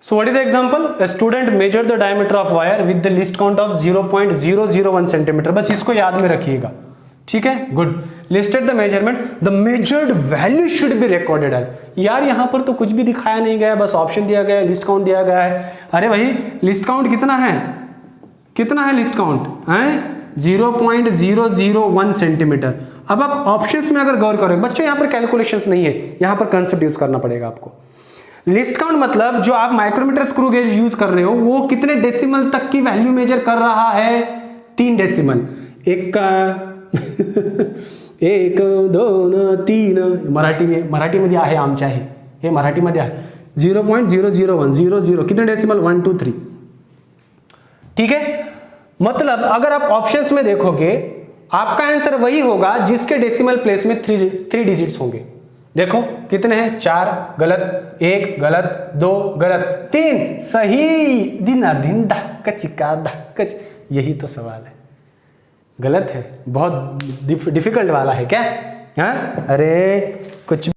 So what is the example? A student measured the diameter of wire with the least count of 0.001 centimeter। बस इसको याद में रखिएगा, ठीक है, good. Listed the measurement, the measured value should be recorded as। यार यहाँ पर तो कुछ भी दिखाया नहीं गया, बस ऑप्शन दिया गया है, लिस्ट काउंट दिया गया है। अरे भाई लिस्ट काउंट कितना है, कितना है लिस्ट काउंट है 0.001 सेंटीमीटर। अब आप ऑप्शंस में अगर गौर करें बच्चों, यहाँ पर कैलकुलेशंस नहीं है, यहाँ पर कंसेप्ट यूज करना पड़ेगा आपको। लिस्ट काउंट मतलब जो आप माइक्रोमीटर स्क्रू गेज यूज कर रहे हो वो कितने डेसिमल तक की वैल्यू मेजर कर रहा है, 3 डेसिमल। एक का 1 2 3 मराठीमध्ये आहे आमच्या हे मराठीमध्ये आहे 0.001 00 कितने डेसिमल 1 2 3। ठीक है, मतलब अगर आप ऑप्शंस में देखोगे आपका आंसर वही होगा जिसके डेसिमल प्लेस में 3 डिजिट्स होंगे। देखो कितने हैं, 4 गलत, 1 गलत, 2 गलत, 3 सही। दिना दिन चिका कच, यही तो सवाल है। गलत है, बहुत डिफिकल्ट वाला है क्या, हाँ अरे कुछ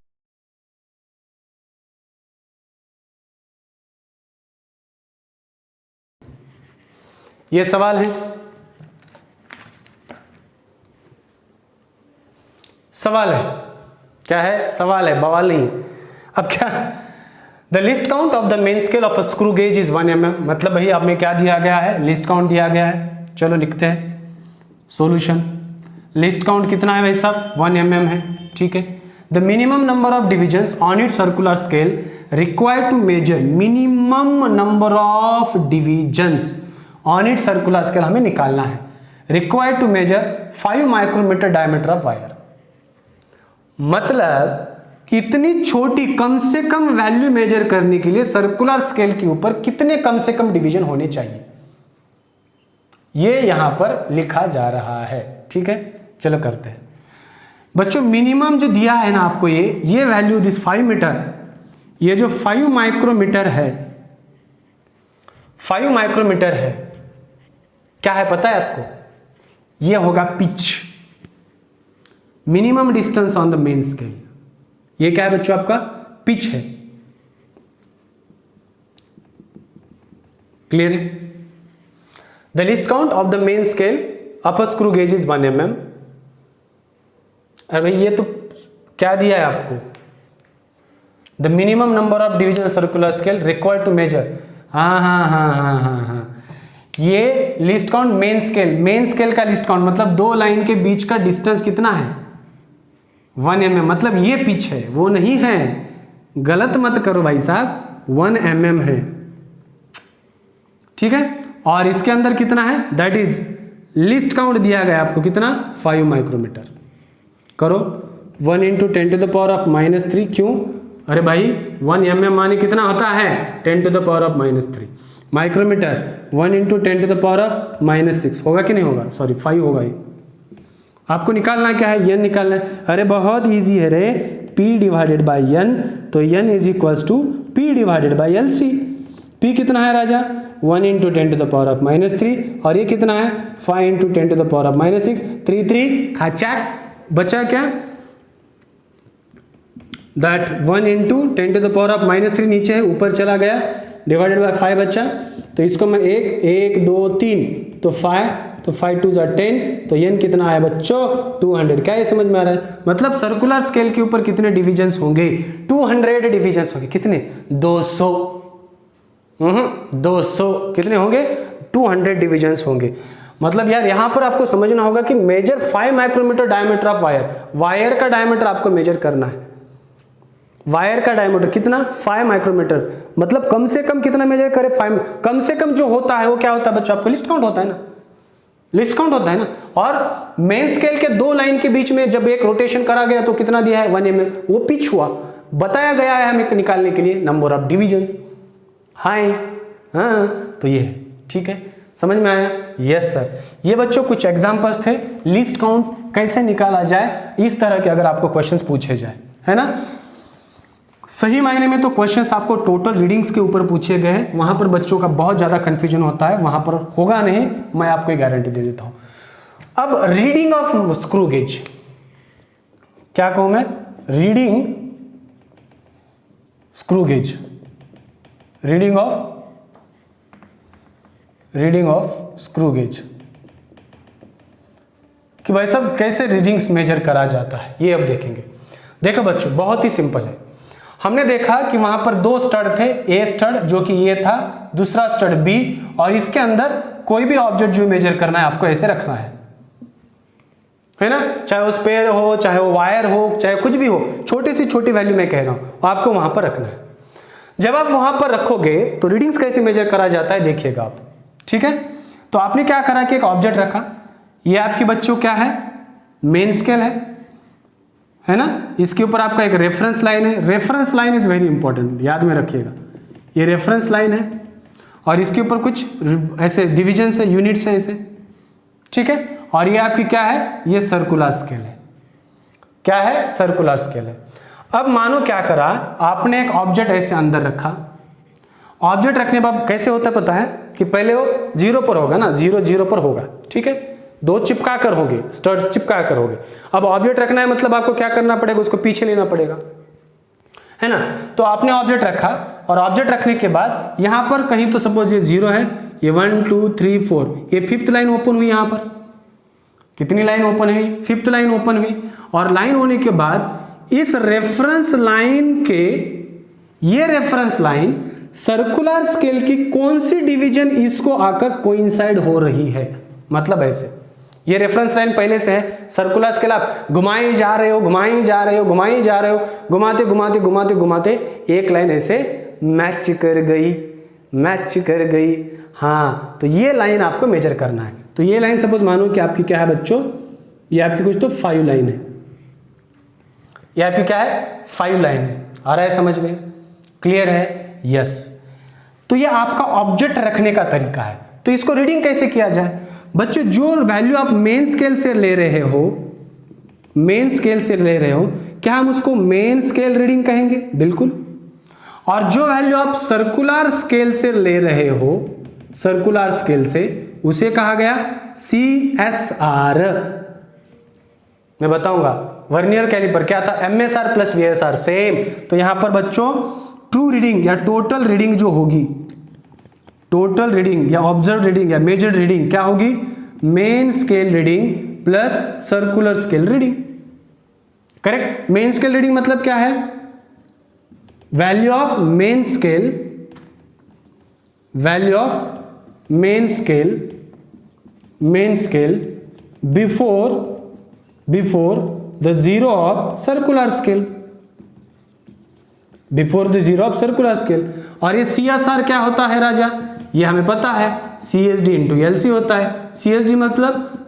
ये सवाल है, सवाल है, क्या है सवाल है, बवाल नहीं। अब क्या, the list count of the main scale of a screw gauge is 1 mm। मतलब भाई अब में क्या दिया गया है, लिस्ट काउंट दिया गया है। चलो लिखते हैं सॉल्यूशन। लिस्ट काउंट कितना है भाई साहब, 1 mm है। ठीक है, the minimum number of divisions on it circular scale required to measure, minimum number of divisions on it circular scale हमें निकालना है। Required to measure 5 micrometre diameter of wire. मतलब कितनी छोटी, कम से कम वैल्यू मेजर करने के लिए सर्कुलर स्केल के ऊपर कितने कम से कम डिवीजन होने चाहिए, ये यहां पर लिखा जा रहा है। ठीक है, चलो करते हैं बच्चों। मिनिमम जो दिया है ना आपको, ये वैल्यू दिस 5 मीटर, ये जो 5 माइक्रोमीटर है, 5 माइक्रोमीटर है, क्या है पता है आपको, ये होगा pitch, minimum distance on the main scale. ये क्या है बच्चों, आपका पिच है। क्लियर है। The list count of the main scale of a screw gauge is 1 mm। अरे भाई ये तो क्या दिया है आपको, the minimum number of division circular scale required to measure. हाँ, ये least count main scale, main scale का लिस्ट काउंट मतलब 2 लाइन के बीच का डिस्टेंस कितना है 1 mm। मतलब ये पिच है, वो नहीं है, गलत मत करो भाई साहब, 1 mm है। ठीक है, और इसके अंदर कितना है, दैट इज लिस्ट काउंट दिया गया आपको कितना, 5 माइक्रोमीटर। करो 1 × 10⁻³ क्यों, अरे भाई 1 mm माने कितना होता है 10⁻³ माइक्रोमीटर, 1 × 10⁻⁶ होगा कि नहीं होगा, सॉरी 5 होगा, आपको निकालना क्या है, n निकालना है। अरे बहुत इजी है रे, p डिवाइडेड बाई n, तो n is equals to p divided by L C. p कितना है राजा, 1 into 10 to the power of -3, और ये कितना है 5 into 10 to the power of -6, 3 3 खाचा, बचा क्या that 1 into 10 to the power of -3 नीचे है, ऊपर चला गया, डिवाइडेड बाय 5 बचा। तो इसको मैं 1 2 3 तो 5, तो 5 2 ज़ा 10, तो n कितना आया बच्चों 200। क्या ये समझ में आ रहा है, मतलब सर्कुलर स्केल के ऊपर कितने डिविजन्स होंगे, 200 डिविजन्स होंगे। कितने, 200 कितने होंगे, 200 डिविजन्स होंगे। मतलब यार यहां पर आपको समझना होगा कि measure 5 micrometre diameter of wire का डायमीटर आपको मेजर करना है। वायर का डायमीटर कितना, 5 माइक्रोमीटर, मतलब कम से कम कितना मेजर करे, 5। कम से कम जो होता है वो क्या होता है बच्चों, आपको लिस्ट काउंट होता है ना, लिस्ट काउंट होता है ना। और मेन स्केल के 2 लाइन के बीच में जब एक रोटेशन करा गया तो कितना दिया है 1 mm, वो पिच हुआ, बताया गया है हमें निकालने के लिए नंबर ऑफ डिविजन्स। हाँ तो ये है, ठीक है, समझ में आया। यस सर, ये बच्चों कुछ एग्जांपल्स थे लिस्ट काउंट कैसे निकाला जाए, इस तरह के अगर आपको क्वेश्चंस पूछे जाए, है ना। सही मायने में तो क्वेश्चंस आपको टोटल रीडिंग्स के ऊपर पूछे गए हैं, वहां पर बच्चों का बहुत ज्यादा कंफ्यूजन होता है, वहां पर होगा नहीं, मैं आपको एक गारंटी दे देता हूं। अब रीडिंग ऑफ स्क्रू गेज, क्या कहूं मैं, reading screw gauge, reading of screw gauge, कि भाई साहब कैसे रीडिंग्स मेजर करा जाता है, ये अब देखेंगे। देखो बच्चों बहुत ही सिंपल है, हमने देखा कि वहां पर 2 स्टड थे, ए स्टड जो कि ये था, दूसरा स्टड बी, और इसके अंदर कोई भी ऑब्जेक्ट जो मेजर करना है आपको ऐसे रखना है ना, चाहे वो स्पेयर हो, चाहे वो वायर हो, चाहे कुछ भी हो, छोटी सी छोटी वैल्यू मैं कह रहा हूं, आपको वहां पर रखना है। जब आप वहां पर रखोगे तो रीडिंग्स कैसे मेजर करा जाता है देखिएगा आप, ठीक है। तो आपने क्या करा कि एक ऑब्जेक्ट रखा, ये आपकी बच्चों क्या है, मेन स्केल है ना, इसके ऊपर आपका एक रेफरेंस लाइन है, reference line is very important, याद में रखिएगा, ये रेफरेंस लाइन है, और इसके ऊपर कुछ ऐसे डिविजन्स है, यूनिट्स है ऐसे, ठीक है। और ये आपकी क्या है, ये सर्कुलर स्केल है, क्या है, सर्कुलर स्केल है। अब मानो क्या करा आपने, एक ऑब्जेक्ट ऐसे अंदर रखा, ऑब्जेक्ट रखने के बाद कैसे होता है पता है, कि पहले वो 0 पर होगा ना, 0 0 पर होगा, ठीक है, 2 चिपका कर होंगे, स्टड चिपका कर होंगे। अब ऑब्जेक्ट रखना है मतलब आपको क्या करना पड़ेगा, उसको पीछे लेना पड़ेगा, है ना। तो आपने ऑब्जेक्ट रखा, और ऑब्जेक्ट रखने के बाद यहां पर कहीं तो सपोज ये 0 है, ये 1 2 3 4, ये 5th लाइन ओपन हुई, यहां पर कितनी लाइन ओपन हुई, 5th लाइन ओपन हुई। और लाइन होने के बाद इस रेफरेंस लाइन के, ये रेफरेंस लाइन सर्कुलर स्केल की कौन सी डिवीजन इसको आकर कोइंसाइड हो रही है, मतलब ऐसे ये रेफरेंस लाइन पहले से है, सर्कुलर स्केल आप घुमाई जा रहे हो, घुमाई जा रहे हो, घुमाई जा रहे हो, घुमाते घुमाते घुमाते घुमाते एक लाइन ऐसे मैच कर गई, मैच कर गई। हाँ तो ये लाइन आपको मेजर करना है। तो ये लाइन सपोज मानो कि आपकी क्या है बच्चों, ये आपकी कुछ तो 5 लाइन है, ये आपकी क्या है 5 लाइन है, आ रहा है समझ में, क्लियर है, यस। तो ये आपका ऑब्जेक्ट रखने का तरीका है। तो इसको रीडिंग कैसे किया जाए बच्चों, जो वैल्यू आप मेन स्केल से ले रहे हो, मेन स्केल से ले रहे हो, क्या हम उसको मेन स्केल रीडिंग कहेंगे, बिल्कुल। और जो वैल्यू आप सर्कुलर स्केल से ले रहे हो, सर्कुलर स्केल से, उसे कहा गया CSR। मैं बताऊंगा वर्नियर कैलिपर क्या था, MSR प्लस VSR सेम। तो यहां पर बच्चों ट्रू रीडिंग या टोटल रीडिंग जो होगी, टोटल रीडिंग या ऑब्जर्व रीडिंग या मेजर्ड रीडिंग क्या होगी, main scale reading plus circular scale reading, correct. Main scale reading मतलब क्या है, value of main scale, value of main scale, main scale before the zero of circular scale, before the zero of circular scale. और ये CSR क्या होता है राजा, ये हमें पता है, CSD इंटू LC होता है। CSD मतलब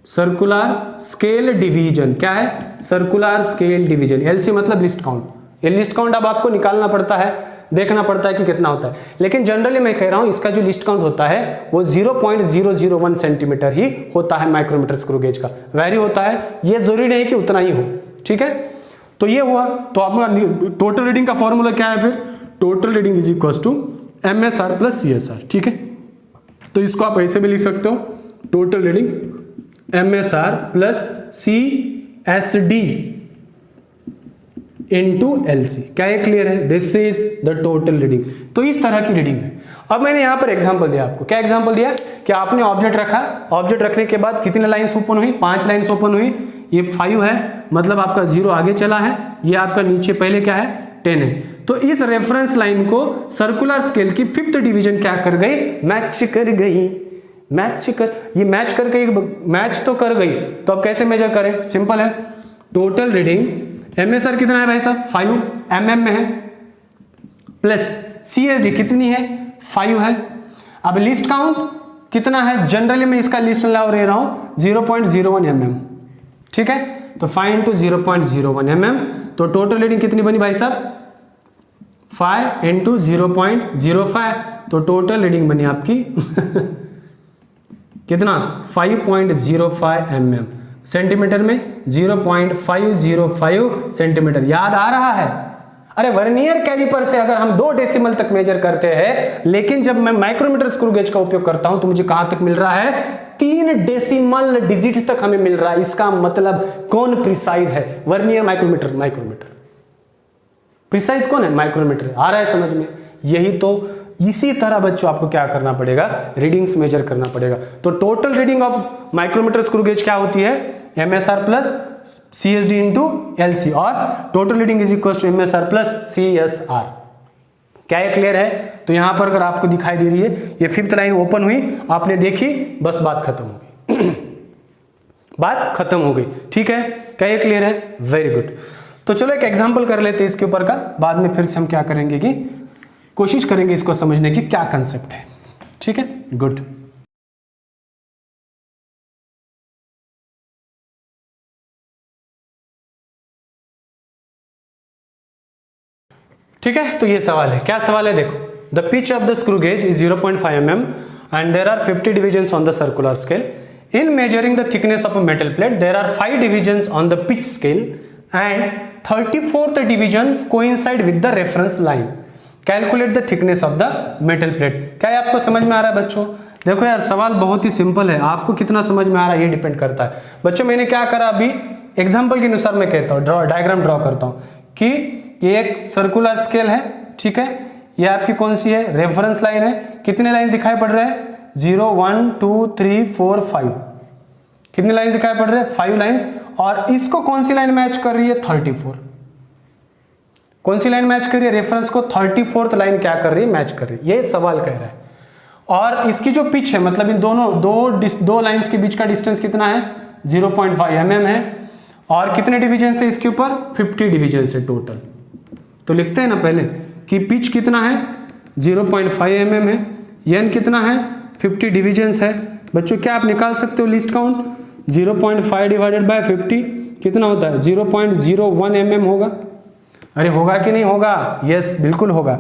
सर्कुलर स्केल डिवीजन, क्या है, सर्कुलर स्केल डिवीजन। LC मतलब लिस्ट काउंट, ये लिस्ट काउंट अब आपको निकालना पड़ता है। देखना पड़ता है कि कितना होता है, लेकिन जनरली मैं कह रहा हूं इसका जो लिस्ट काउंट होता है वो 0.001 सेंटीमीटर ही होता है माइक्रोमीटर स्क्रू गेज का। वैरी होता है, ये जरूरी नहीं कि उतना ही हो, ठीक है। तो ये हुआ। तो आपका टोटल रीडिंग का फॉर्मूला क्या है फिर? Total reading is equal to MSR plus CSR, ठीक है। तो इसको आप ऐसे भी लिख सकते हो, total reading MSR plus CSD into LC। क्या ये क्लियर है? This is the total reading. तो इस तरह की रीडिंग है। अब मैंने यहां पर एग्जांपल दिया आपको। क्या एग्जांपल दिया कि आपने ऑब्जेक्ट रखा, ऑब्जेक्ट रखने के बाद कितने लाइंस ओपन हुई? 5 लाइंस ओपन हुई। ये 5 है, मतलब आपका 0 आगे चला है। ये आपका नीचे पहले क्या है? 10 है। तो इस रेफरेंस लाइन को सर्कुलर स्केल की 5th डिवीजन क्या कर गई? मैच कर गई। ये मैच कर गई, मैच तो कर गई। तो अब कैसे मेजर करें? सिंपल है, टोटल रीडिंग MSR कितना है भाई साहब? 5 mm में है, प्लस CSD कितनी है? 5 है। अब लिस्ट काउंट कितना है? जनरली मैं इसका लिस्ट ले रहा हूं 0.01 mm, ठीक है। तो 5 इंटू 0.01 mm, तो टोटल रीडिंग कितनी बनी भाई साहब? 5 इंटू 0.05, तो टोटल रीडिंग बनी आपकी कितना? 5.05 mm। सेंटीमीटर में 0.505 सेंटीमीटर। याद आ रहा है? अरे वर्नियर कैलिपर से अगर हम 2 डेसिमल तक मेजर करते हैं, लेकिन जब मैं माइक्रोमीटर स्क्रू गेज का उपयोग करता हूं तो मुझे कहां तक मिल रहा है? 3 डेसिमल डिजिट्स तक हमें मिल रहा है। इसका मतलब कौन प्रिसाइज है? Vernier, micrometer. प्रिसाइज कौन है? माइक्रोमीटर। आ रहा है समझ में? यही तो, इसी तरह बच्चों आपको क्या करना पड़ेगा? रीडिंग्स मेजर करना पड़ेगा। तो total reading of micrometer screw gauge क्या होती है? MSR plus CSD into LC, और total reading is equal to MSR plus CSR। क्या ये क्लियर है? तो यहां पर अगर आपको दिखाई दे रही है, ये 5th लाइन ओपन हुई, आपने देखी, बस बात खत्म हो गई। बात खत्म हो गई, ठीक है। क्या ये क्लियर है? Very good. तो चलो एक एग्जांपल कर लेते हैं इसके ऊपर का, बाद में फिर से हम क्या करेंगे कि कोशिश करेंगे इसको समझने की क्या कंसेप्ट है, ठीक है। गुड। ठीक है, तो ये सवाल है। क्या सवाल है? देखो, the pitch of the screw gauge is 0.5 mm and there are 50 divisions on the circular scale. In measuring the thickness of a metal plate there are 5 divisions on the pitch scale and 34th divisions coincide with the reference line. Calculate the thickness of the metal plate. क्या ये आपको समझ में आ रहा है बच्चों? देखो यार, सवाल बहुत ही सिंपल है, आपको कितना समझ में आ रहा है ये डिपेंड करता है। बच्चों मैंने क्या करा, अभी एग्जांपल के अनुसार मैं कहता हूँ, डायग्राम ड्रॉ करता हूँ कि ये एक सर्कुलर स्केल है, ठीक है। ये आपकी कौन सी है? रेफरेंस लाइन है। कितने लाइन दिखाई पड़ रहे हैं? 0 1 2 3 4 5। कितने लाइन दिखाई पड़ रहे हैं? 5 लाइंस। और इसको कौन सी लाइन मैच कर रही है? 34। कौन सी लाइन मैच कर रही है? रेफरेंस को 34th लाइन क्या कर रही है? मैच कर रही है। ये सवाल कह रहा है। और इसकी जो पिच है, मतलब इन दो लाइंस के बीच का डिस्टेंस कितना है? 0.5 mm है। और कितने डिवीजन है इसके ऊपर? 50 डिवीजन है टोटल। तो लिखते हैं ना पहले कि पिच कितना है? 0.5 mm है। n कितना है? 50 डिवीजन है। बच्चों क्या आप निकाल सकते हो लिस्ट काउंट? 0.5 डिवाइडेड बाय 50 कितना होता है? 0.01 mm होगा। अरे होगा कि नहीं होगा? यस, बिल्कुल होगा।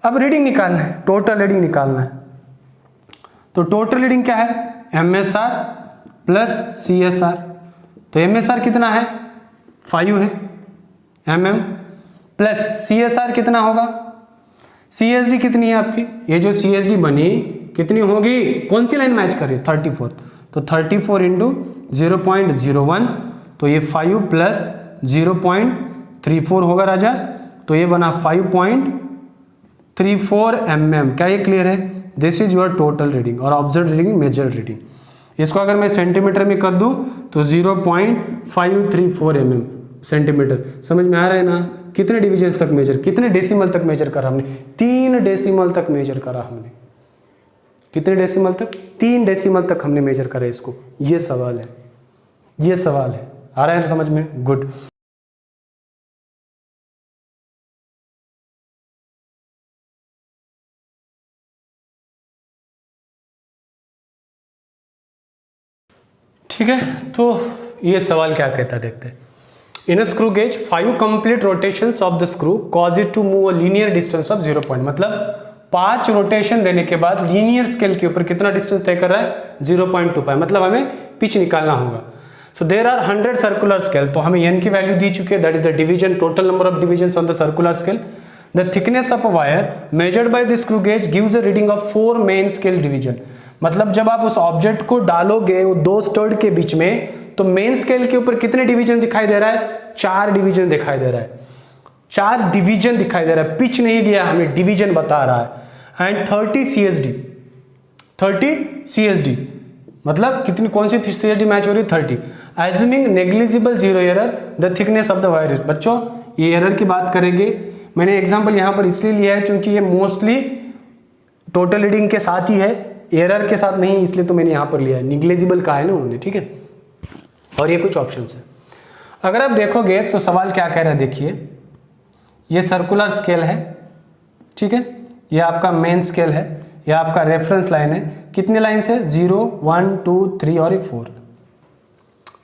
अब रीडिंग निकालना है, टोटल रीडिंग निकालना है। तो टोटल रीडिंग क्या है? MSR plus CSR। तो MSR कितना है? 5 है mm, प्लस CSR कितना होगा? CSD कितनी है आपकी? ये जो CSD बनी कितनी होगी? कौन सी लाइन मैच कर रही है? 34। तो 34 इंटू 0.01, तो ये 5 प्लस 0.34 होगा राजा। तो ये बना 5.34 mm। क्या ये क्लियर है? This is your total reading और ऑब्जर्व रीडिंग, मेजर रीडिंग। इसको अगर मैं सेंटीमीटर में कर दूं तो 0.534 mm सेंटीमीटर। समझ में आ रहा है ना? कितने डिविजन तक मेजर, कितने डेसिमल तक मेजर करा हमने? 3 डेसिमल तक मेजर करा हमने। कितने डेसिमल तक? 3 डेसिमल तक हमने मेजर करा इसको। ये सवाल है, ये सवाल है। आ रहा है समझ में? गुड। ठीक है, तो ये सवाल क्या कहता है देखते हैं। In a screw gauge 5 complete rotations of the screw cause it to move a linear distance of 0 point, मतलब 5 रोटेशन देने के बाद लीनियर स्केल के ऊपर कितना डिस्टेंस तय कर रहा है 0.25, मतलब हमें पिच निकालना होगा। So there are 100 circular scale, तो हमें n की वैल्यू दी चुकी है, that is the division, total number of division on the circular scale. The thickness of a wire measured by the screw gauge gives a reading of 4 main scale division, मतलब जब आप उस object को डालोगे वो 2 स्टड के बीच में, तो मेन स्केल के ऊपर कितने डिवीजन दिखाई दे रहा है, 4 डिवीजन दिखाई दे रहा है, 4 डिवीजन दिखाई दे रहा है, पिच नहीं दिया हमें, डिवीजन बता रहा है। एंड 30 CSD मतलब कितनी, कौन सी CSD मैच हो रही है 30। Assuming negligible zero error the thickness of the wire, बच्चों ये एरर की बात करेंगे, मैंने एग्जांपल यहां पर इसलिए लिया है क्योंकि ये मोस्टली टोटल रीडिंग के साथ ही है, एरर के साथ नहीं, इसलिए तो मैंने यहां पर लिया है, निग्लिजिबल कहा है ना उन्होंने, ठीक है। और ये कुछ ऑप्शंस है, अगर आप देखोगे तो सवाल क्या कह रहा है, देखिए ये सर्कुलर स्केल है, ठीक है, ये आपका मेन स्केल है, ये आपका रेफरेंस लाइन है, कितने लाइन है 0 1 2 3 और ये 4,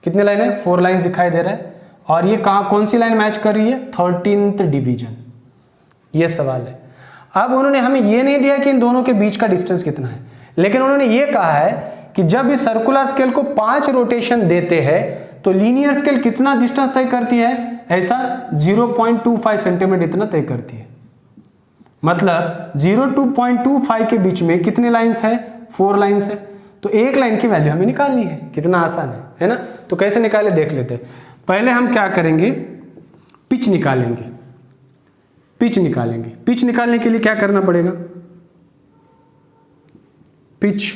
कितने लाइन है 4 लाइन दिखाई दे रहा है, और ये कहाँ कौन सी लाइन मैच कर रही है 13th डिवीजन, ये सवाल है। अब उन्होंने हमें ये नहीं दिया कि इन दोनों के बीच का डिस्टेंस कितना है, लेकिन उन्होंने ये कहा है कि जब इस सर्कुलर स्केल को 5 रोटेशन देते हैं तो लीनियर स्केल कितना डिस्टेंस तय करती है, ऐसा 0.25 सेंटीमीटर इतना तय करती है, मतलब 0.25 के बीच में कितने लाइंस है 4 लाइंस है, तो एक लाइन की वैल्यू हमें निकालनी है, कितना आसान है ना। तो कैसे निकाले देख लेते हैं। पहले हम क्या करेंगे, पिच निकालेंगे, पिच निकालेंगे। पिच निकालने के लिए क्या करना पड़ेगा, पिच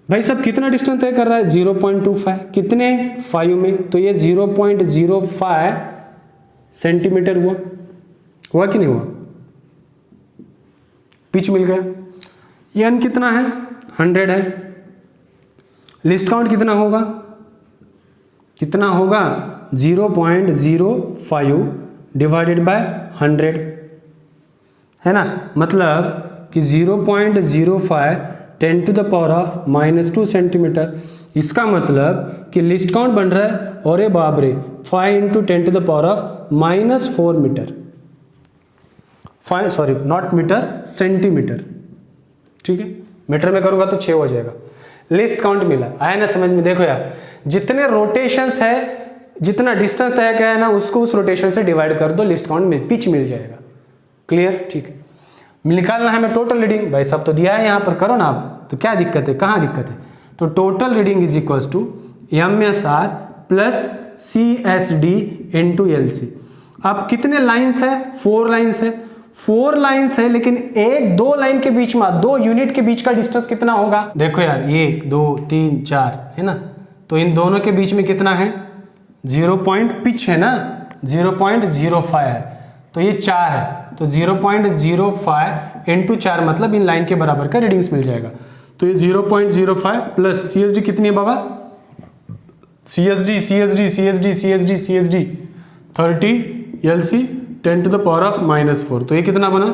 भाई सब कितना डिस्टेंस तय कर रहा है 0.25, कितने 5 में, तो ये 0.05 सेंटीमीटर हुआ कि नहीं हुआ, पिच मिल गया। एन कितना है 100 है, लिस्ट काउंट कितना होगा 0.05 डिवाइडेड बाय 100 है ना, मतलब कि 0.05 10 to the power of -2 centimetre, इसका मतलब कि लिस्ट काउंट बन रहा है, और बाप रे 5 × 10 to the power of -4 metre, sorry not metre, centimetre, ठीक है, मीटर में करूंगा तो 6 हो जाएगा। लिस्ट काउंट मिला, आया ना समझ में। देखो यार जितने रोटेशंस है, जितना डिस्टेंस तय किया है ना, उसको उस रोटेशन से डिवाइड कर दो, लिस्ट काउंट में पिच मिल जाएगा। क्लियर, ठीक है। निकालना है हमें टोटल रीडिंग, भाई सब तो दिया है यहाँ पर, करो ना आप, तो क्या दिक्कत है, कहाँ दिक्कत है, तो total reading is equals to MSR plus CSD into LC। अब कितने लाइन्स है 4 लाइन्स है, 4 लाइन्स है, लेकिन 1-2 लाइन के बीच में 2 यूनिट के बीच का डिस्टेंस कितना होगा, देखो यार 1 2 3 4 है ना, तो इन दोनों के बीच में कितना है 0 पॉइंट पिच है ना 0.05 है, तो ये 4 है, तो 0.05 इंटू 4 मतलब इन लाइन के बराबर का रीडिंग्स मिल जाएगा। तो ये 0.05 प्लस CSD कितनी है बाबा, CSD 30 LC 10 to the power of -4, तो ये कितना बना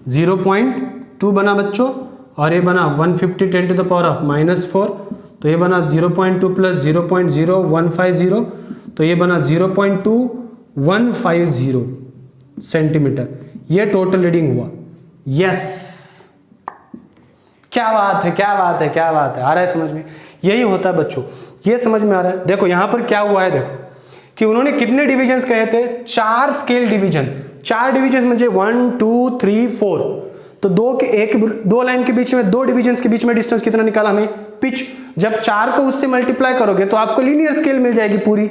0.2 बना बच्चों, और ये बना 150 10 टू द पावर ऑफ -4, तो ये बना 0.2 प्लस 0.0150, तो ये बना 0.2150 सेंटीमीटर, ये टोटल रीडिंग हुआ। यस, क्या बात है, क्या बात है, क्या बात है, आ रहा है समझ में, यही होता है बच्चों, ये समझ में आ रहा है। देखो यहां पर क्या हुआ है, देखो कि उन्होंने कितने डिविजन्स कहे थे, 4 स्केल डिवीजन, 4 डिवीजन मुझे 1 2 3 4, तो 2 लाइन के बीच में 2 डिविजन्स के बीच में डिस्टेंस कितना निकाला हमें, पिच। जब 4 को उससे मल्टीप्लाई करोगे तो आपको लीनियर स्केल मिल जाएगी पूरी,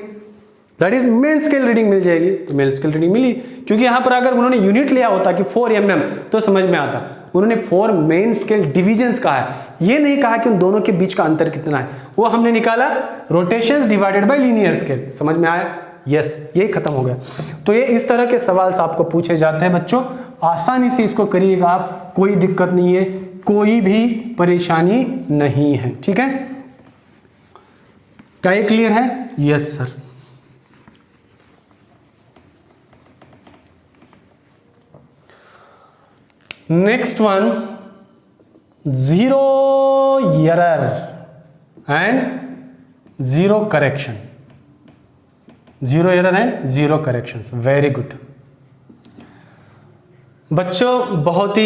that is main scale reading मिल जाएगी, तो मेन स्केल रीडिंग मिली, क्योंकि यहां पर अगर उन्होंने यूनिट लिया होता कि 4 mm तो समझ में आता, उन्होंने 4 मेन स्केल डिविजन्स कहा है, ये नहीं कहा कि उन दोनों के बीच का अंतर कितना है, वो हमने निकाला rotations divided by linear scale, समझ में आया। यस, ये खत्म हो गया। तो ये इस तरह के सवाल आपको पूछे जाते हैं बच्चों, आसानी से इसको करिएगा आप, कोई दिक्कत नहीं है, कोई भी परेशानी नहीं है, ठीक है। क्या ये क्लियर है? Yes sir. Next one, zero error and zero correction. 0 error and 0 corrections. Very good बच्चों, बहुत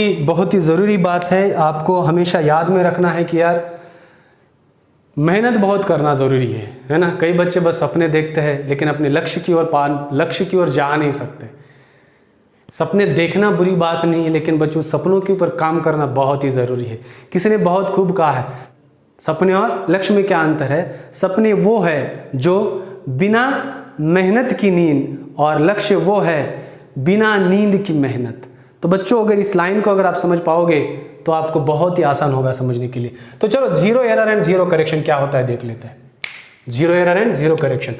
ही ज़रूरी बात है, आपको हमेशा याद में रखना है कि यार मेहनत बहुत करना ज़रूरी है ना। कई बच्चे बस सपने देखते हैं लेकिन अपने लक्ष्य की ओर जा नहीं सकते। सपने देखना बुरी बात नहीं है, लेकिन बच्चों सपनों के ऊपर काम करना बहुत ही ज़रूरी है। किसी ने बहुत खूब कहा है, सपने और लक्ष्य में क्या अंतर है? सपने वो है जो बिना मेहनत की नींद, और लक्ष्य वो है बिना नींद की मेहनत। तो बच्चों अगर इस लाइन को अगर आप समझ पाओगे तो आपको बहुत ही आसान होगा समझने के लिए। तो चलो 0 एरर एंड 0 करेक्शन क्या होता है देख लेते हैं। 0 एरर एंड 0 करेक्शन।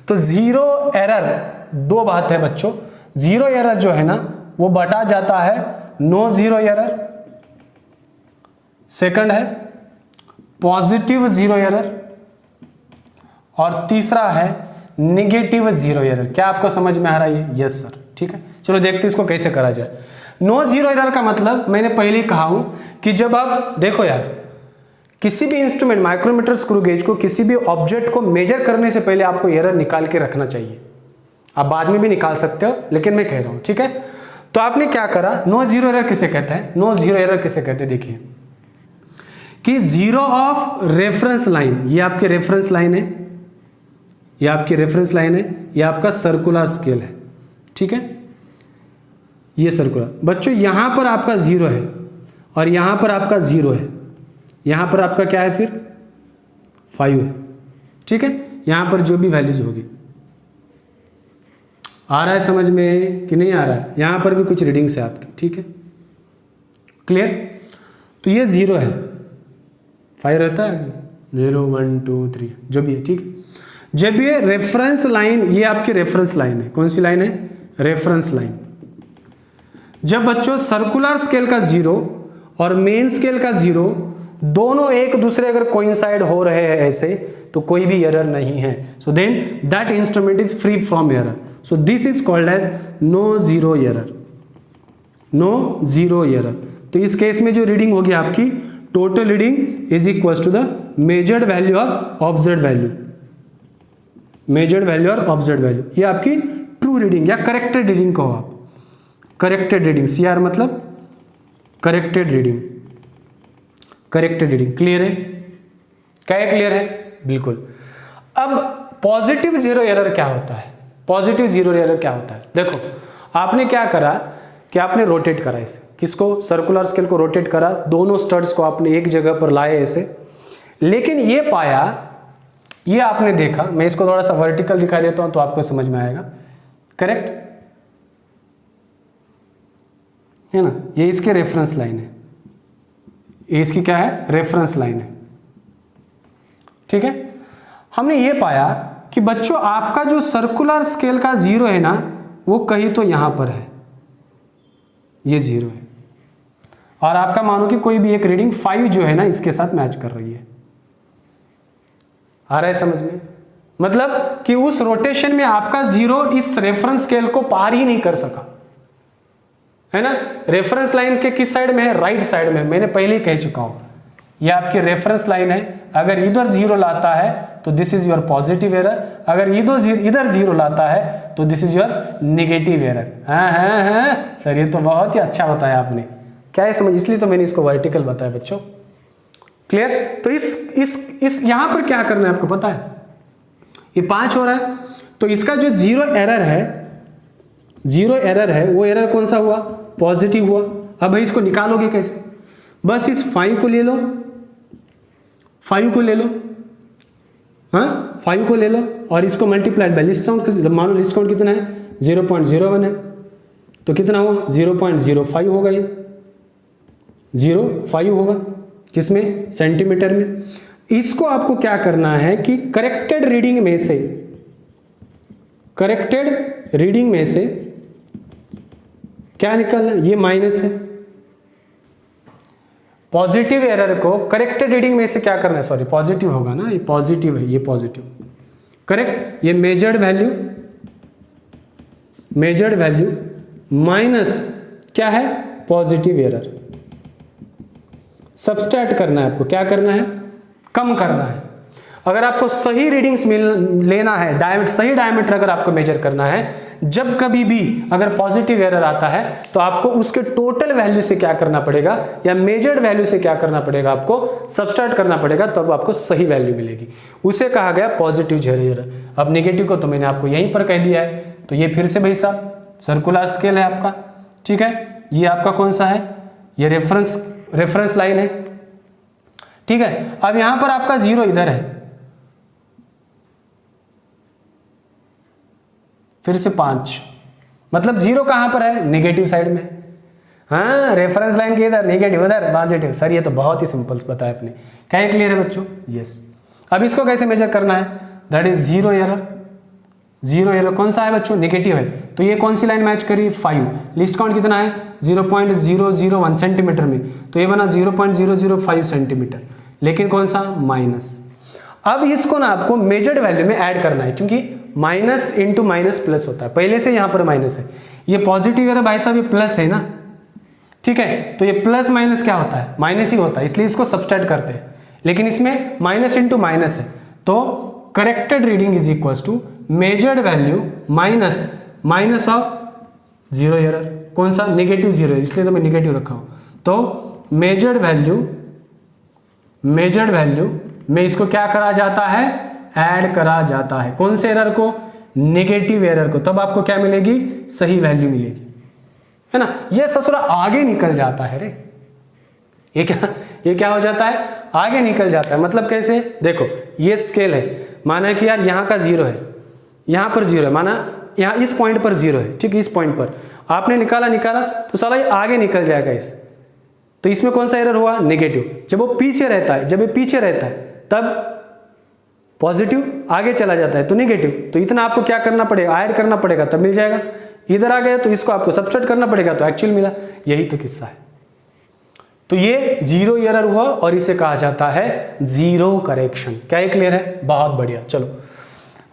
तो 0 एरर दो बात है बच्चों। 0 एरर जो है ना वो बटा जाता है नो 0 एरर, सेकंड है पॉजिटिव 0 एरर, और तीसरा है नेगेटिव 0 एरर। क्या आपको समझ में आ रहा है? यस सर, ठीक है। चलो देखते हैं इसको कैसे करा जाए। नो 0 एरर का मतलब मैंने पहले ही कहा हूं कि जब आप देखो यार, किसी भी इंस्ट्रूमेंट, माइक्रोमीटर, स्क्रू गेज को, किसी भी ऑब्जेक्ट को मेजर करने से पहले आपको एरर निकाल के रखना चाहिए। आप बाद में भी निकाल सकते हो, लेकिन मैं कह रहा हूं, ठीक है। तो आपने क्या करा, नो 0 एरर किसे कहते हैं? नो 0 एरर किसे कहते हैं देखिए कि 0 ऑफ रेफरेंस लाइन, ये आपकी रेफरेंस लाइन है, ये आपकी रेफरेंस लाइन है, ये आपका सर्कुलर स्केल है, ठीक है। ये सर्कुलर बच्चों, यहां पर आपका 0 है और यहां पर आपका 0 है, यहां पर आपका क्या है फिर 5 है, ठीक है। यहां पर जो भी वैल्यूज होगी, आ रहा है समझ में कि नहीं आ रहा है? यहां पर भी कुछ रीडिंग्स है आपकी, ठीक है, क्लियर। तो ये 0 है, 5 रहता है आगे, 0 1 2 3 जो भी है, ठीक है। जब ये रेफरेंस लाइन, ये आपकी रेफरेंस लाइन है, कौन सी लाइन है? Reference line. जब बच्चों सर्कुलर स्केल का 0 और मेन स्केल का 0 दोनों एक दूसरे अगर कोइंसाइड हो रहे हैं ऐसे, तो कोई भी एरर नहीं है। So then that instrument is free from error. So this is called as no 0 error, no 0 error. तो इस केस में जो रीडिंग होगी आपकी, total reading is equal to the measured value और ऑब्जर्व्ड वैल्यू, मेजर्ड वैल्यू और observed value. ये आपकी ट्रू रीडिंग या करेक्टेड रीडिंग कहो आप, करेक्टेड रीडिंग, CR मतलब corrected reading, corrected reading. Clear है? क्या है? क्लियर है, बिल्कुल। अब पॉजिटिव 0 एरर क्या होता है? पॉजिटिव 0 एरर क्या होता है? देखो आपने क्या करा कि आपने रोटेट करा इसे, किसको? सर्कुलर स्केल को रोटेट करा, दोनों स्टड्स को आपने एक जगह पर लाए ऐसे, लेकिन ये पाया, ये आपने देखा, मैं इसको थोड़ा सा वर्टिकल दिखा देता हूं तो आपको समझ में आएगा, करेक्ट है ना। ये इसके रेफरेंस लाइन है, ये इसकी क्या है? रेफरेंस लाइन है, ठीक है। हमने ये पाया कि बच्चों आपका जो सर्कुलर स्केल का 0 है ना, वो कहीं तो यहां पर है, ये 0 है, और आपका मानो कि कोई भी एक रीडिंग 5 जो है ना इसके साथ मैच कर रही है। आ रहा है समझ में? मतलब कि उस रोटेशन में आपका 0 इस रेफरेंस स्केल को पार ही नहीं कर सका, है ना। रेफरेंस लाइन के किस साइड में है? राइट साइड में। मैंने पहले ही कह चुका हूं, ये आपकी रेफरेंस लाइन है। अगर इधर 0 लाता है तो this is your positive error, अगर इधर 0 लाता है तो this is your negative error. हाँ सर, ये तो बहुत ही अच्छा बताया आपने, क्या है समझ, इसलिए तो मैंने इसको वर्टिकल बताया बच्चों। क्लियर? तो इस यहां पर क्या करना है आपको पता है? ये 5 हो रहा है, तो इसका जो 0 एरर है, 0 एरर है, वो एरर कौन सा हुआ? पॉजिटिव हुआ। अब भाई इसको निकालोगे कैसे? बस इस 5 को ले लो, 5 को ले लो, हाँ 5 को ले लो, और इसको मल्टीप्लाइड बाय लिस्ट काउंट, मान लो लिस्ट काउंट कितना है? 0.01 है, तो कितना हुआ? 0.05 होगा, ये 0.5 होगा, किसमें? सेंटीमीटर में। इसको आपको क्या करना है कि करेक्टेड रीडिंग में से, करेक्टेड रीडिंग में से क्या निकलना? ये माइनस है। पॉजिटिव एरर को करेक्टेड रीडिंग में से क्या करना है? सॉरी पॉजिटिव होगा ना, ये पॉजिटिव है, ये पॉजिटिव, करेक्ट। ये measured value, measured value minus क्या है? Positive error. सबस्ट्रैक्ट करना है आपको, क्या करना है? कम करना है। अगर आपको सही रीडिंग्स लेना है, सही डायमीटर अगर आपको मेजर करना है, जब कभी भी अगर पॉजिटिव एरर आता है तो आपको उसके टोटल वैल्यू से क्या करना पड़ेगा या मेजर्ड वैल्यू से क्या करना पड़ेगा, आपको सबट्रैक्ट करना पड़ेगा, तब आपको सही वैल्यू मिलेगी। उसे कहा गया पॉजिटिव एरर। अब नेगेटिव को तो मैंने आपको यहीं पर कह दिया है। तो ये फिर से भाई साहब सर्कुलर स्केल है आपका, ठीक है। ये आपका कौन सा है, ये रेफरेंस लाइन है, ठीक है। अब यहां पर आपका 0 इधर है, फिर से 5, मतलब 0 कहां पर है, नेगेटिव साइड में। हाँ, रेफरेंस लाइन के इधर, नेगेटिव उधर, पॉजिटिव। सर ये तो बहुत ही सिंपल बताया आपने। क्या ये क्लियर है बच्चों? यस। अब इसको कैसे मेजर करना है, दैट इज 0 एरर। 0 एरर कौन सा है बच्चों, नेगेटिव है। तो ये कौन सी लाइन मैच करी, 5। लिस्ट काउंट कितना है, 0.001 सेंटीमीटर में, तो ये बना 0.005 सेंटीमीटर, लेकिन कौन सा, माइनस। अब इसको ना आपको मेजर्ड वैल्यू में ऐड करना है, क्योंकि माइनस इंटू माइनस प्लस होता है, पहले से यहां पर माइनस है। ये पॉजिटिव एरर भाई साहब ये प्लस है ना, ठीक है। तो ये प्लस माइनस क्या होता है, माइनस ही होता है, इसलिए इसको सबट्रैक्ट करते हैं। लेकिन इसमें माइनस इंटू माइनस है, तो corrected reading is equal to measured value minus of 0 error. कौन सा, नेगेटिव 0, इसलिए तो मैं नेगेटिव रखा हूं। तो मेजर्ड वैल्यू में इसको क्या करा जाता है, ऐड करा जाता है। कौन से एरर को, नेगेटिव एरर को, तब आपको क्या मिलेगी, सही वैल्यू मिलेगी, है ना। ये ससुरा आगे निकल जाता है रे, ये क्या हो जाता है, आगे निकल जाता है। मतलब कैसे, देखो ये स्केल है, माना कि यार यहाँ का 0 है, यहाँ पर 0 है, माना यहाँ इस पॉइंट पर 0 है, ठीक है। इस पॉइंट पर आपने निकाला तो साला ये आगे निकल जाएगा इस, तो इसमें कौन सा एरर हुआ, नेगेटिव। जब वो पीछे रहता है, जब ये पीछे रहता है तब पॉजिटिव, आगे चला जाता है तो नेगेटिव। तो इतना आपको क्या करना पड़ेगा, ऐड करना पड़ेगा, तब मिल जाएगा। इधर आ गया तो इसको आपको सबट्रैक्ट करना पड़ेगा, तो एक्चुअल मिला। यही तो किस्सा है। तो ये 0 एरर हुआ और इसे कहा जाता है 0 करेक्शन। क्या ये क्लियर है? बहुत बढ़िया। चलो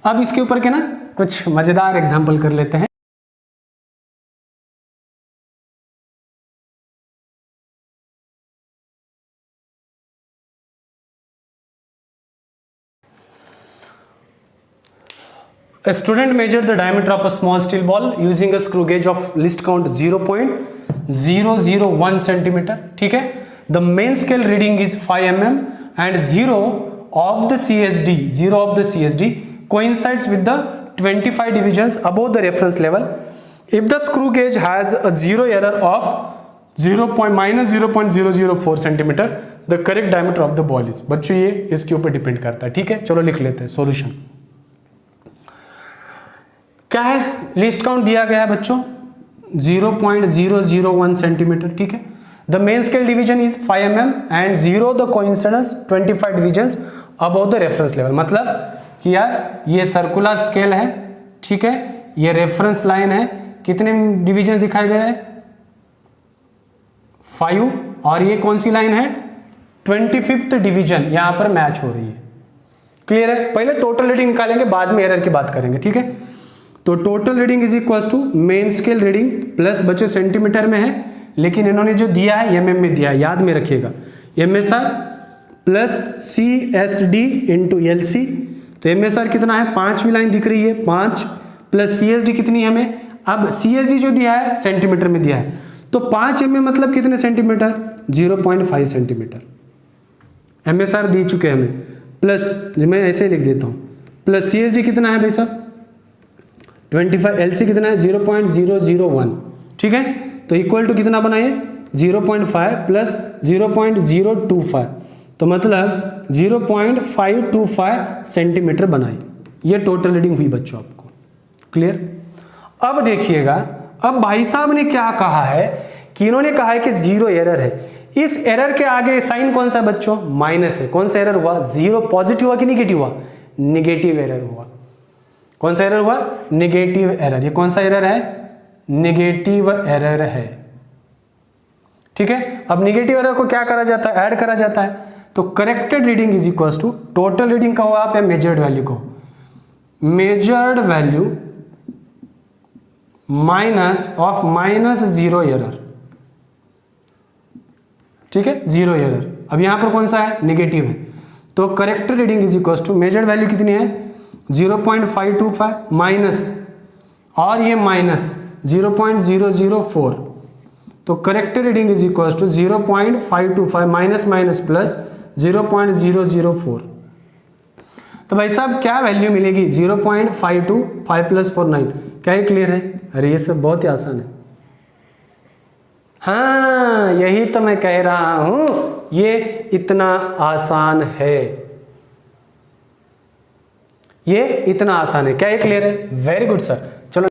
अब इसके ऊपर के ना कुछ मजेदार एग्जांपल कर लेते हैं। A student measured the diameter of a small steel ball using a screw gauge of least count 0.001 centimeter. ठीक है. The main scale reading is 5 mm and 0 of the CSD coincides with the 25 divisions above the reference level. If the screw gauge has a zero error of -0.004 centimeter, the correct diameter of the ball is. बच्चों ये इसके ऊपर depend करता है. ठीक है, चलो लिख लेते हैं सॉल्यूशन. क्या है, लिस्ट काउंट दिया गया है बच्चों 0.001 सेंटीमीटर. ठीक है, the main scale division is 5 mm and 0 the coincidence 25 divisions above the reference level. मतलब कि यार ये सर्कुलर स्केल है, ठीक है, ये रेफरेंस लाइन है, कितने डिवीजन दिखाई दे रहे हैं 5, और ये कौन सी लाइन है 25th डिवीजन यहां पर मैच हो रही है. क्लियर है? पहले टोटल रीडिंग निकालेंगे, बाद में एरर की बात करेंगे. ठीक है, तो total reading is equal to main scale reading plus बच्चे सेंटीमीटर में है, लेकिन इन्होंने जो दिया है एमएम में दिया है, याद में रखिएगा. MSR plus CSD into LC. तो एमएसआर कितना है, 5वीं लाइन दिख रही है 5 प्लस सीएसडी कितनी है हमें, अब सीएसडी जो दिया है सेंटीमीटर में दिया है, तो 5 mm मतलब कितने सेंटीमीटर 0.5 सेंटीमीटर. एमएसआर दी चुके हैं हमें, प्लस मैं ऐसे ही लिख देता हूं, प्लस सीएसडी कितना है भाई साहब 25, एलसी कितना है 0.001. ठीक है, तो इक्वल टू कितना बनाइए 0.5 प्लस 0.025, तो मतलब 0.525 सेंटीमीटर बनाई. ये टोटल रीडिंग हुई बच्चों आपको. क्लियर? अब देखिएगा, अब भाई साहब ने क्या कहा है कि इन्होंने कहा है कि 0 एरर है. इस एरर के आगे साइन कौन सा है बच्चों, माइनस है. कौन सा एरर हुआ, 0 पॉजिटिव हुआ कि निगेटिव हुआ, निगेटिव एरर हुआ. कौन सा एरर हुआ, नेगेटिव एरर. ये कौन सा एरर है, नेगेटिव एरर है. ठीक है, अब नेगेटिव एरर को क्या करा जाता है, ऐड करा जाता है. तो corrected reading is equal to total reading का हुआ आप या मेजर्ड वैल्यू को, measured value minus of -0 error. ठीक है, 0 एरर. अब यहां पर कौन सा है, नेगेटिव है, तो correct reading is equal to measured value कितनी है 0.525 माइनस और ये माइनस 0.004, तो correct reading is equal to 0.525 minus minus plus 0.004। तो भाई साहब क्या वैल्यू मिलेगी 0.52 5 + 4 9। क्या ये क्लियर है? अरे ये सब बहुत ही आसान है। हाँ यही तो मैं कह रहा हूं, ये इतना आसान है, ये इतना आसान है। क्या ये क्लियर है? Very good sir. चलो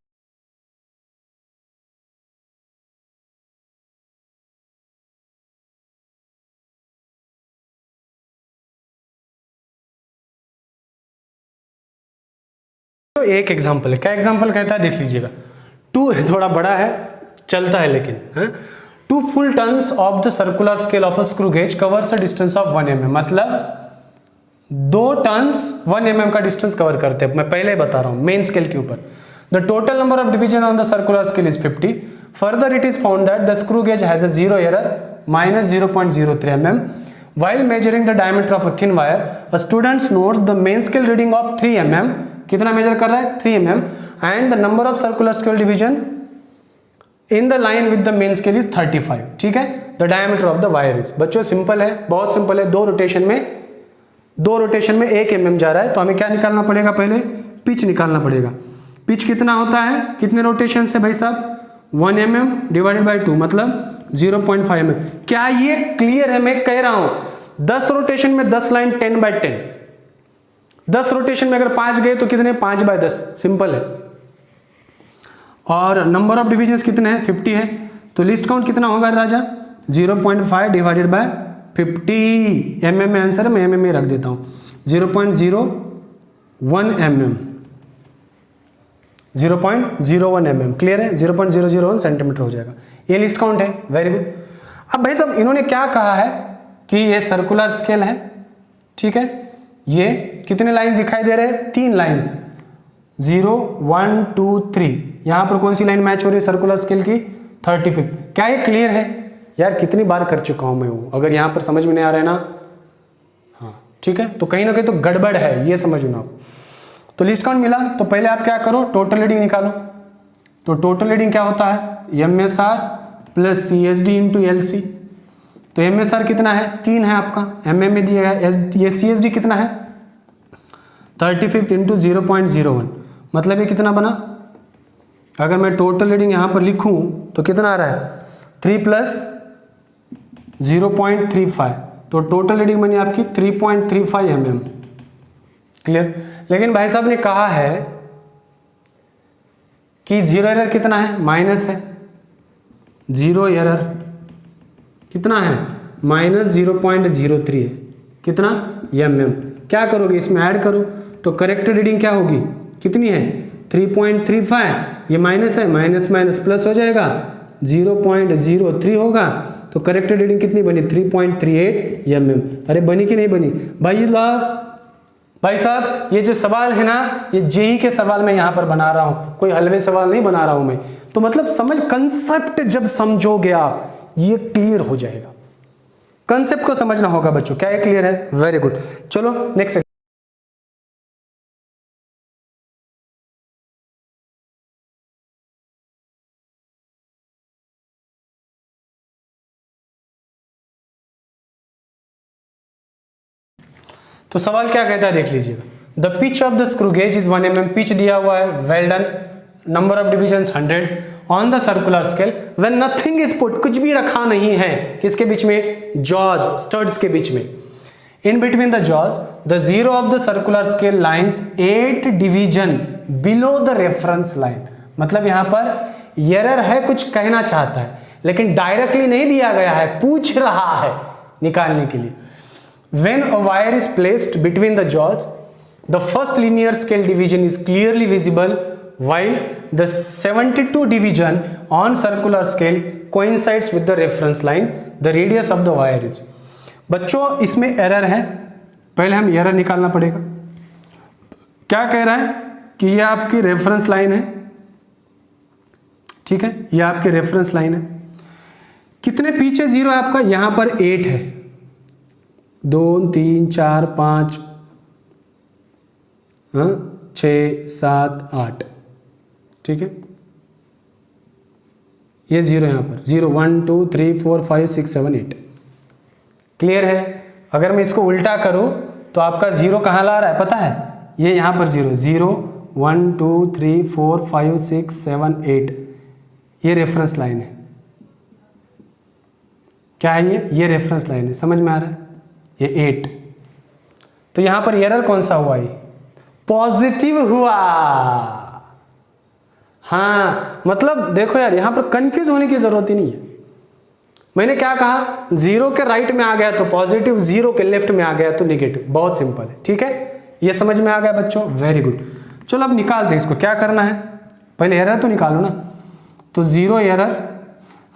तो एक एग्जांपल है। क्या एग्जांपल कहता है देख लीजिएगा। 2 थोड़ा बड़ा है, चलता है लेकिन 2 full turns of the circular scale of a screw gauge covers a distance of 1 mm। मतलब 2 टर्न्स 1 mm का डिस्टेंस कवर करते हैं। मैं पहले बता रहा हूं मेन स्केल के ऊपर। The total number of division on the circular scale is 50। Further it is found that the screw gauge has a zero error -0.03 mm। While measuring the diameter of a thin wire, a student notes the main scale reading of 3 mm। कितना major कर रहा है 3 mm and the number of circular scale division in the line with the main scale is 35। ठीक है, the diameter of the wire is। बच्चों simple है, बहुत simple है। दो रोटेशन में 1 mm जा रहा है, तो हमें क्या निकालना पड़ेगा? पहले पिच निकालना पड़ेगा। पिच कितना होता है, कितने रोटेशन से भाई साहब 1 mm डिवाइडेड बाई 2 मतलब 0.5 mm। क्या ये क्लियर है? मैं कह रहा हूं 10 रोटेशन में 10 लाइन 10/10, 10 रोटेशन में अगर 5 गए तो कितने 5/10, सिंपल है। और नंबर ऑफ डिविजन्स कितने हैं 50 है, तो लिस्ट काउंट कितना होगा राजा 0.5 डिवाइडेड बाय 50 mm में आंसर है, मैं mm में रख देता हूं 0.01 mm, 0.01 mm क्लियर है, 0.001 सेंटीमीटर हो जाएगा। ये लिस्ट काउंट है, वेरी गुड। अब भाई साहब इन्होंने क्या कहा है कि ये सर्कुलर स्केल है, ठीक है। ये कितने लाइन दिखाई दे रहे हैं? 3 लाइंस 0 1 2 3। यहां पर कौन सी लाइन मैच हो रही है सर्कुलर स्केल की? 35। क्या ये क्लियर है? यार कितनी बार कर चुका हूं मैं वो, अगर यहां पर समझ में नहीं आ रहा है ना, हाँ ठीक है, तो कहीं ना कहीं तो गड़बड़ है, ये समझना आप। तो लिस्ट काउंट मिला, तो पहले आप क्या करो टोटल रीडिंग निकालो। तो टोटल रीडिंग क्या होता है MSR plus CSD into LC। तो MSR कितना है 3 है आपका, mm में दिया है। ये CSD कितना है 35 इंटू 0.01 मतलब ये कितना बना? अगर मैं टोटल रीडिंग यहां पर लिखूं तो कितना आ रहा है 3 प्लस 0.35, तो टोटल रीडिंग बनी आपकी 3.35 mm क्लियर। लेकिन भाई साहब ने कहा है कि जीरो एरर कितना है? माइनस है। जीरो एरर कितना है? -0.03 है। कितना mm। क्या करोगे इसमें ऐड करो, तो करेक्ट रीडिंग क्या होगी? कितनी है 3.35। ये माइनस है, माइनस माइनस प्लस हो जाएगा 0.03 होगा, तो करेक्ट रीडिंग कितनी बनी 3.38 mm। अरे बनी कि नहीं बनी भाई साहब? ये जो सवाल है ना, ये जेई के सवाल मैं यहां पर बना रहा हूं, कोई हलवे सवाल नहीं बना रहा हूं मैं। तो मतलब समझ, कंसेप्ट जब समझोगे आप ये क्लियर हो जाएगा। कंसेप्ट को समझना होगा बच्चों। क्या ये क्लियर है? Very good. चलो नेक्स्ट। तो सवाल क्या कहता है देख लीजिएगा। The pitch of the screw gauge is 1 mm। Pitch दिया हुआ है, well done. Number of divisions 100 on the circular scale when nothing is put. कुछ भी रखा नहीं है किसके बीच में? जॉज, स्टड्स के बीच में। In between the jaws the zero of the circular scale lines 8 division below the reference line. मतलब यहां पर एरर है, कुछ कहना चाहता है लेकिन डायरेक्टली नहीं दिया गया है, पूछ रहा है निकालने के लिए। When a wire is placed between the jaws, the first linear scale division is clearly visible, while the 72 division on circular scale coincides with the reference line. The radius of the wire is। बच्चों इसमें error है, पहले हम error निकालना पड़ेगा। क्या कह रहा है कि ये आपकी रेफरेंस लाइन है, ठीक है, ये आपकी रेफरेंस लाइन है। कितने पीछे जीरो है आपका? यहां पर 8 है, 2 3 4 5 6 7 8, ठीक है। ये 0 यहाँ पर 0 1 2 3 4 5 6 7 8, क्लियर है। अगर मैं इसको उल्टा करूँ तो आपका 0 कहाँ ला रहा है पता है, ये यहाँ पर 0 0 1 2 3 4 5 6 7 8, ये रेफरेंस लाइन है। क्या है ये रेफरेंस लाइन है, समझ में आ रहा है, ये 8। तो यहाँ पर एरर कौन सा हुआ, ये पॉजिटिव हुआ। हाँ मतलब देखो यार, यहाँ पर कंफ्यूज होने की जरूरत ही नहीं है। मैंने क्या कहा, 0 के राइट में आ गया तो पॉजिटिव, 0 के लेफ्ट में आ गया तो नेगेटिव, बहुत सिंपल है, ठीक है। ये समझ में आ गया बच्चों, वेरी गुड। चलो अब निकालते हैं इसको, क्या करना है, पहले एरर तो निकालो ना। तो 0 एरर,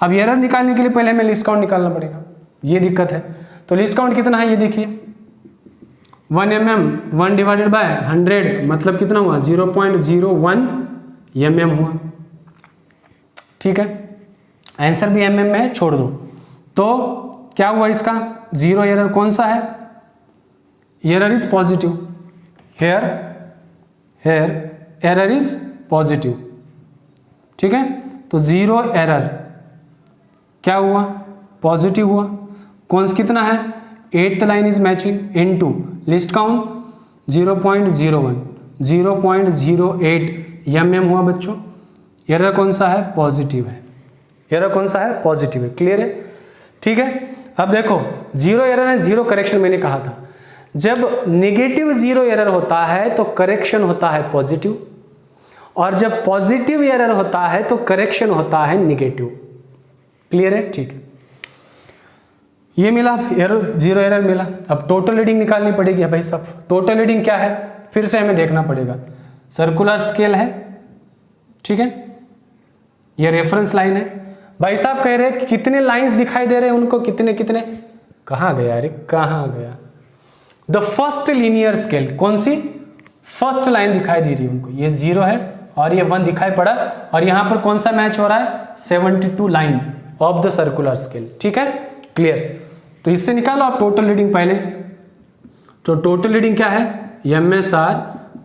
अब एरर निकालने के लिए पहले हमें लिस्ट काउंट निकालना पड़ेगा, ये दिक्कत है। तो लिस्ट काउंट कितना है ये देखिए, 1 mm 1 डिवाइडेड बाय 100 मतलब कितना हुआ, 0.01 mm हुआ, ठीक है। आंसर भी mm में है, छोड़ दो। तो क्या हुआ इसका, 0 एरर कौन सा है, error is positive, here error is positive, ठीक है। तो 0 एरर क्या हुआ, पॉजिटिव हुआ। कौन सा कितना है, 8th line is matching into list count 0.01 0.08 mm हुआ बच्चों। एरर कौन सा है, पॉजिटिव है, एरर कौन सा है, पॉजिटिव है, क्लियर है, ठीक है। अब देखो 0 एरर है, 0 करेक्शन मैंने कहा था, जब नेगेटिव 0 एरर होता है तो करेक्शन होता है पॉजिटिव, और जब पॉजिटिव एरर होता है तो करेक्शन होता है नेगेटिव, क्लियर है, ठीक है। ये मिला एरर, 0 एरर मिला। अब टोटल रीडिंग निकालनी पड़ेगी भाई साहब। टोटल रीडिंग क्या है, फिर से हमें देखना पड़ेगा, सर्कुलर स्केल है, ठीक है, ये रेफरेंस लाइन है। भाई साहब कह रहे हैं कितने लाइंस दिखाई दे रहे हैं उनको, कितने कितने, कहाँ गया, अरे कहाँ गया, द फर्स्ट लीनियर स्केल, कौन सी, फर्स्ट लाइन दिखाई दे रही है उनको, ये 0 है और ये 1 दिखाई पड़ा, और यहां पर कौन सा मैच हो रहा है, 72 line of the circular scale, ठीक है, क्लियर। तो इससे निकालो आप टोटल रीडिंग पहले। तो टोटल रीडिंग क्या है, MSR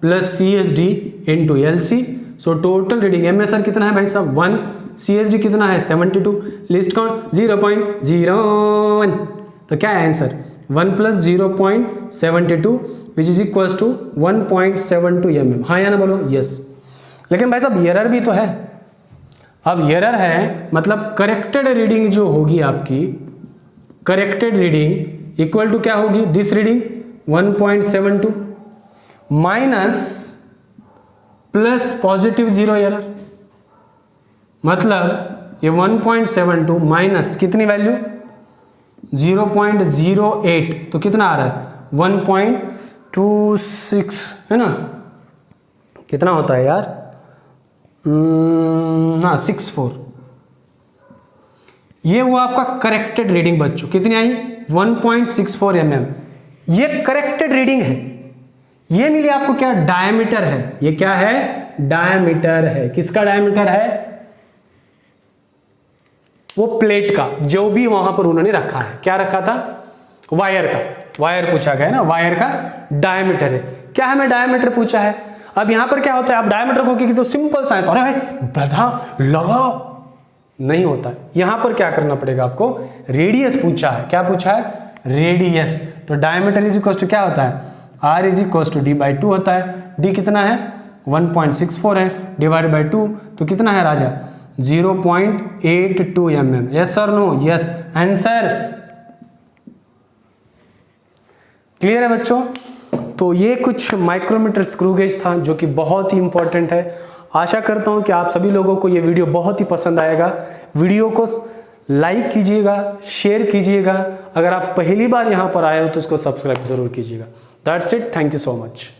plus CSD into LC। So total reading MSR कितना है भाई साहब 1, CSD कितना है 72, लिस्ट काउंट 0.01। तो क्या है answer, 1 plus 0.72 which is equal to 1.72 mm। हाँ या ना बोलो, यस। लेकिन भाई साहब एरर भी तो है। अब एरर है मतलब करेक्टेड रीडिंग जो होगी आपकी, करेक्टेड रीडिंग इक्वल टू क्या होगी, this reading 1.72 minus plus positive 0 error, मतलब ये 1.72 माइनस कितनी वैल्यू 0.08, तो कितना आ रहा है 1.26 है ना, कितना होता है यार, हाँ 64। ये हुआ आपका करेक्टेड रीडिंग बच्चों, कितनी आई 1.64 mm। ये करेक्टेड रीडिंग है। ये मिली आपको क्या, डायमीटर है, ये क्या है, डायमीटर है। किसका डायमीटर है, वो प्लेट का, जो भी वहां पर उन्होंने रखा है, क्या रखा था, वायर का, वायर पूछा गया है ना, वायर का डायमीटर है। क्या हमें डायमीटर पूछा है। अब यहां पर क्या होता है, आप डायमीटर को की तो सिंपल साइंस, अरे भाई बधा लगाओ, नहीं होता। यहां पर क्या करना पड़ेगा आपको, रेडियस पूछा है, क्या पूछा है, रेडियस। तो डायमीटर इज इक्वल टू क्या होता है, R is equal to D/2 होता है। D कितना है 1.64 है, डिवाइड बाई 2 तो कितना है राजा 0.82 mm। यस और नो, यस आंसर। क्लियर है बच्चों। तो ये कुछ माइक्रोमीटर स्क्रू गेज था जो कि बहुत ही इंपॉर्टेंट है। आशा करता हूं कि आप सभी लोगों को ये वीडियो बहुत ही पसंद आएगा। वीडियो को लाइक कीजिएगा, शेयर कीजिएगा। अगर आप पहली बार यहां पर आए हो तो इसको सब्सक्राइब जरूर कीजिएगा। That's it, thank you so much.